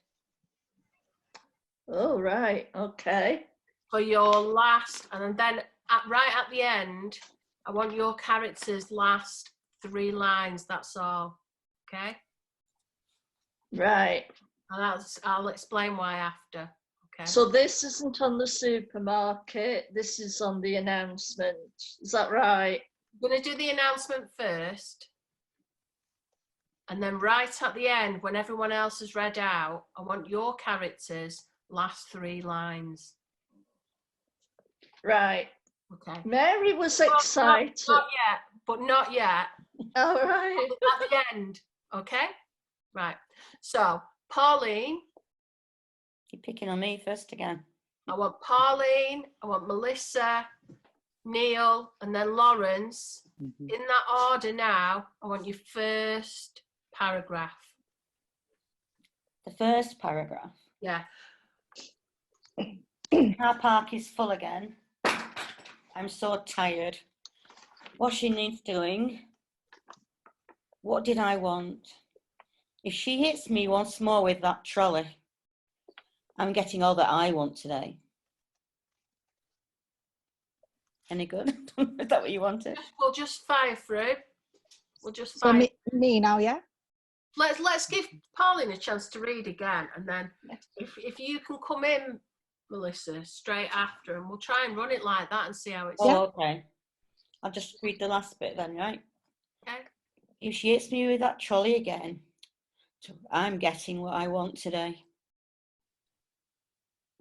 Oh, right. Okay. for your last, and then right at the end, I want your character's last 3 lines. That's all. Okay? Right. And I'll explain why after. Okay? So this isn't on the supermarket. This is on the announcement. Is that right? I'm going to do the announcement first. And then right at the end, when everyone else has read out, I want your character's last 3 lines. Right. Okay. Mary was Not excited. yet, but not yet. All right. At the end. Okay? Right. So, Pauline, You're picking on me first again. I want Pauline, I want Melissa, Neil, and then Lawrence. Mhm. In that order now, I want your first paragraph. The first paragraph. Yeah. Car park is full again. I'm so tired. Washing needs doing. What did I want? If she hits me once more with that trolley, I'm getting all that I want today. Any good? Is that what you wanted? We'll just fire through. We'll just So fire. me now, yeah? Let's give Pauline a chance to read again, and then if you can come in, Melissa, straight after, and we'll try and run it like that and see how it's. Oh, okay. I'll just read the last bit then, right? Okay. If she hits me with that trolley again, I'm getting what I want today.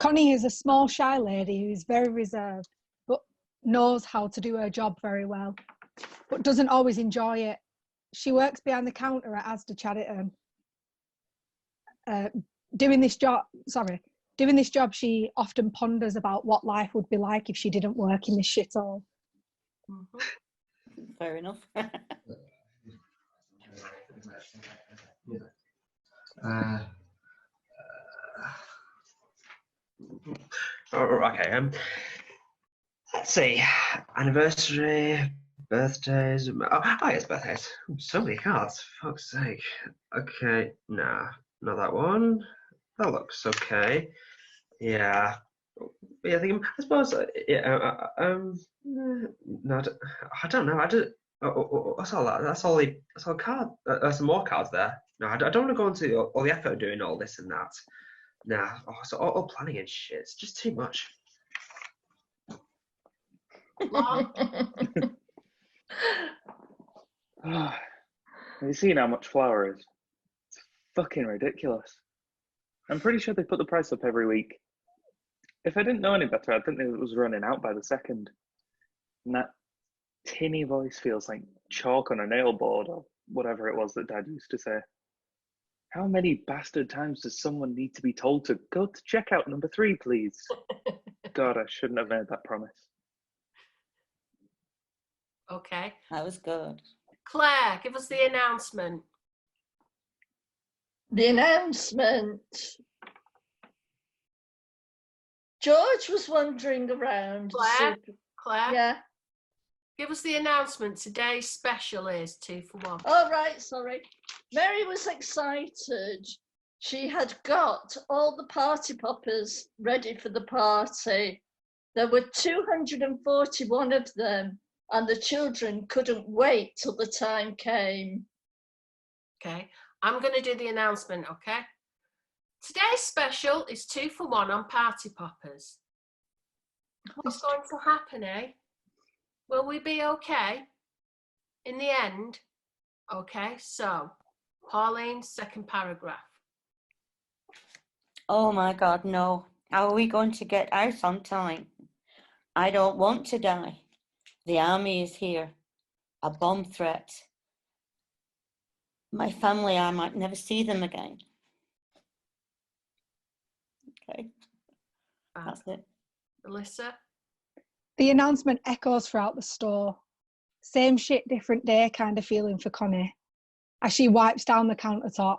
Connie is a small, shy lady who's very reserved, but knows how to do her job very well, but doesn't always enjoy it. She works behind the counter at Asda Chariton. Doing this job, she often ponders about what life would be like if she didn't work in this shithole. Mhm. Fair enough. Okay. Let's see. Anniversary, birthdays. Oh, yes, birthdays. So many cards. Fuck's sake. Okay. Nah, not that one. That looks okay. Yeah. Yeah, I suppose. Yeah. No, I don't know. I just. That's all. That's all. That's all card. There's some more cards there. No, I don't want to go into all the effort of doing all this and that. Nah. Oh, so all planning and shit. It's just too much. Have you seen how much flour is? It's fucking ridiculous. I'm pretty sure they put the price up every week. If I didn't know any better, I'd think it was running out by the second. And that tinny voice feels like chalk on a nail board or whatever it was that Dad used to say. How many bastard times does someone need to be told to go to checkout number 3, please? God, I shouldn't have made that promise. Okay. That was good. Claire, give us the announcement. The announcement. George was wandering around. Claire, Yeah. give us the announcement. Today's special is 2 for 1. Oh, right. Sorry. Mary was excited. She had got all the party poppers ready for the party. There were 241 of them, and the children couldn't wait till the time came. Okay. I'm going to do the announcement, okay? Today's special is 2 for 1 on party poppers. What's going to happen, eh? Will we be okay in the end? Okay, so Pauline's second paragraph. Oh my God, no. How are we going to get out on time? I don't want to die. The army is here. A bomb threat. My family, I might never see them again. Okay, that's it. Alyssa? The announcement echoes throughout the store. Same shit, different day kind of feeling for Connie as she wipes down the countertop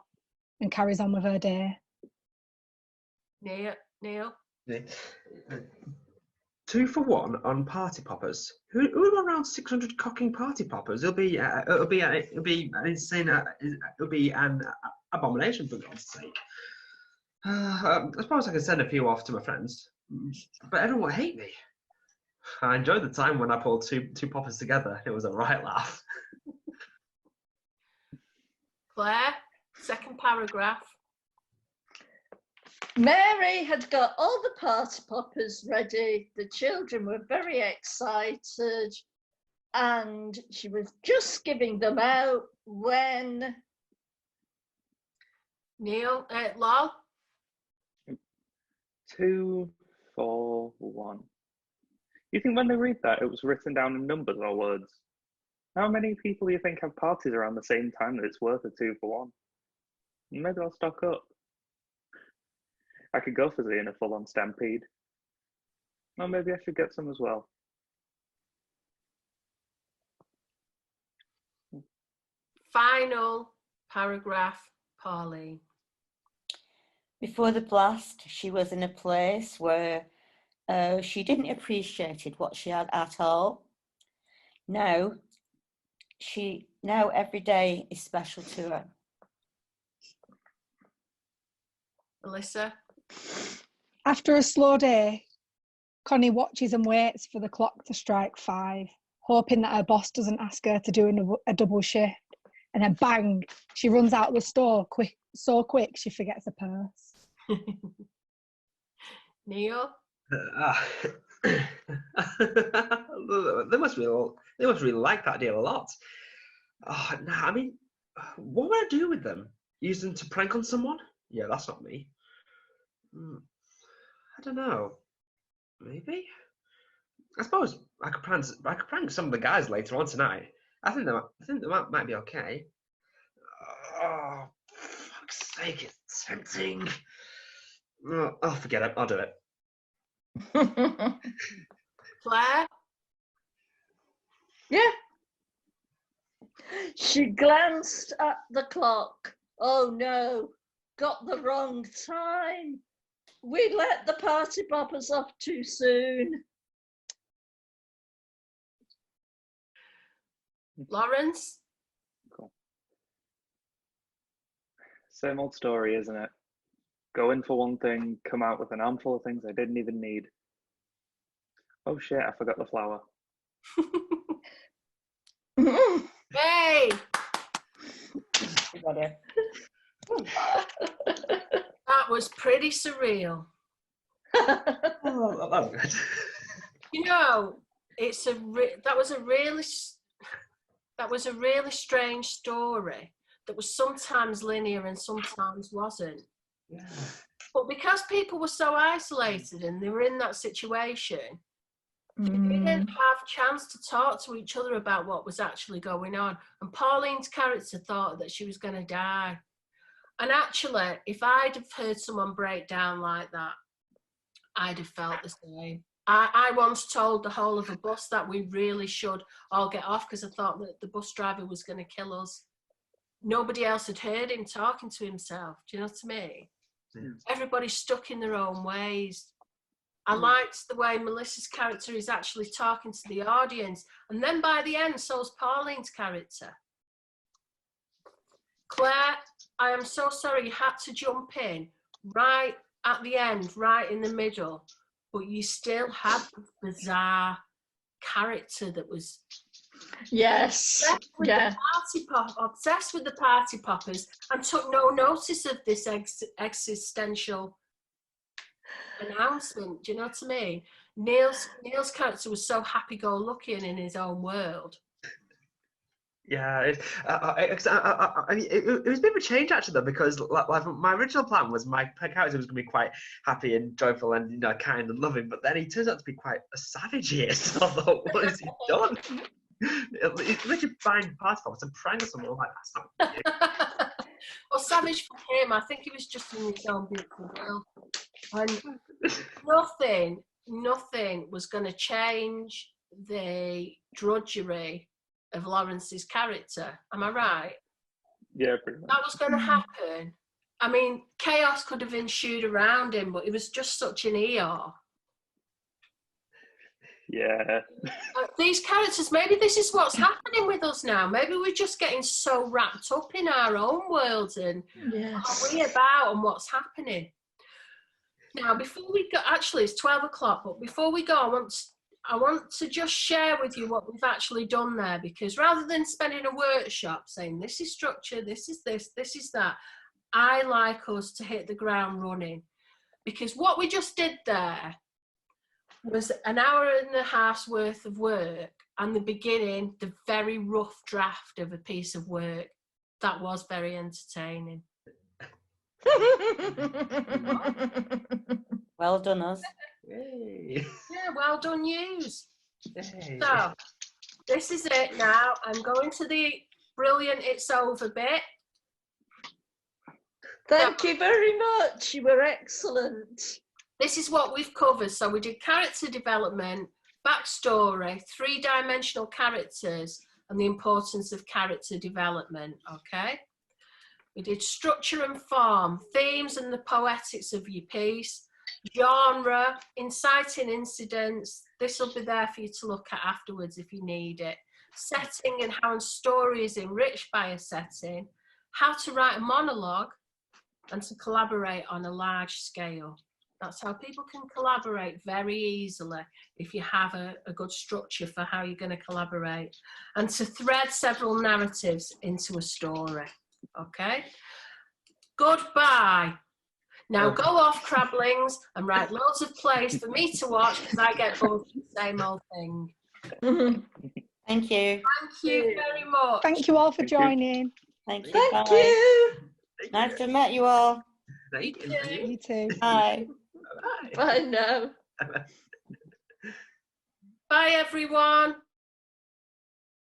and carries on with her day. Neil? Yeah. 2 for 1 on party poppers. Who would around 600 cocking party poppers? It'll be an insane. It'll be an abomination, for God's sake. I suppose I can send a few off to my friends, but everyone will hate me. I enjoyed the time when I pulled two poppers together. It was a right laugh. Claire? Second paragraph. Mary had got all the party poppers ready. The children were very excited and she was just giving them out when... Neil? Lol? 2, 4, 1. You think when they read that, it was written down in numbers or words? How many people do you think have parties around the same time that it's worth a 2 for 1? Maybe I'll stock up. I could go for seeing a full-on stampede. Or maybe I should get some as well. Final paragraph, Pauline. Before the blast, she was in a place where she didn't appreciate what she had at all. Now every day is special to her. Alyssa? After a slow day, Connie watches and waits for the clock to strike 5, hoping that her boss doesn't ask her to do a double shift. And then bang, she runs out of the store so quick she forgets her purse. Neil? They must really like that deal a lot. Oh, nah, I mean, what would I do with them? Use them to prank on someone? Yeah, that's not me. I don't know. Maybe. I suppose I could prank some of the guys later on tonight. I think that might be okay. Oh, for fuck's sake, it's tempting. Oh, forget it. I'll do it. Claire? Yeah. She glanced at the clock. Oh no, got the wrong time. We let the party poppers off too soon. Lawrence? Cool. Same old story, isn't it? Go in for one thing, come out with an armful of things I didn't even need. Oh shit, I forgot the flower. Hey! Got it. That was pretty surreal. Oh, that was good. You know, that was a really strange story that was sometimes linear and sometimes wasn't. Yeah. But because people were so isolated and they were in that situation, they didn't have a chance to talk to each other about what was actually going on. And Pauline's character thought that she was going to die. And actually, if I'd have heard someone break down like that, I'd have felt the same. I once told the whole of the bus that we really should all get off because I thought that the bus driver was going to kill us. Nobody else had heard him talking to himself. Do you know what I mean? Yeah. Everybody's stuck in their own ways. I liked the way Melissa's character is actually talking to the audience. And then by the end, so's Pauline's character. Claire, I am so sorry you had to jump in right at the end, right in the middle, but you still had the bizarre character that was Yes, yeah. Obsessed with the party poppers and took no notice of this existential announcement. Do you know what I mean? Neil's character was so happy-go-lucky and in his own world. Yeah, it was a bit of a change actually though, because like my original plan was my character was going to be quite happy and joyful and kind and loving, but then he turns out to be quite a savage here. So I thought, what has he done? It's literally buying party poppers and prank or something like that. Well, savage for him, I think he was just in his own beautiful world, and nothing nothing was going to change the drudgery of Lawrence's character. Am I right? Yeah, pretty much. That was going to happen. I mean, chaos could have ensued around him, but he was just such an ER. Yeah. These characters, maybe this is what's happening with us now. Maybe we're just getting so wrapped up in our own world and what are we about and what's happening. Now, before we go, actually it's 12 o'clock, but before we go, I want to just share with you what we've actually done there, because rather than spending a workshop saying this is structure, this is this, this is that, I like us to hit the ground running, because what we just did there was an hour and a half's worth of work, and the beginning, the very rough draft of a piece of work that was very entertaining. Well done, us. Yay. Yeah, well done, yous. Yay. So this is it now. I'm going to the brilliant it's over bit. Thank you very much. You were excellent. This is what we've covered. So we did character development, backstory, three-dimensional characters, and the importance of character development, okay? We did structure and form, themes and the poetics of your piece, genre, inciting incidents. This will be there for you to look at afterwards if you need it. Setting and how a story is enriched by a setting, how to write a monologue, and to collaborate on a large scale. That's how people can collaborate very easily if you have a good structure for how you're going to collaborate, and to thread several narratives into a story. Okay? Goodbye. Now go off, Crablings, and write loads of plays for me to watch, because I get bored of the same old thing. Thank you. Thank you very much. Thank you all for Thank you. joining. Thank you. Thank Bye. you. Nice to meet you all. Thank you. You too. Bye. Bye. Bye now. Bye, everyone.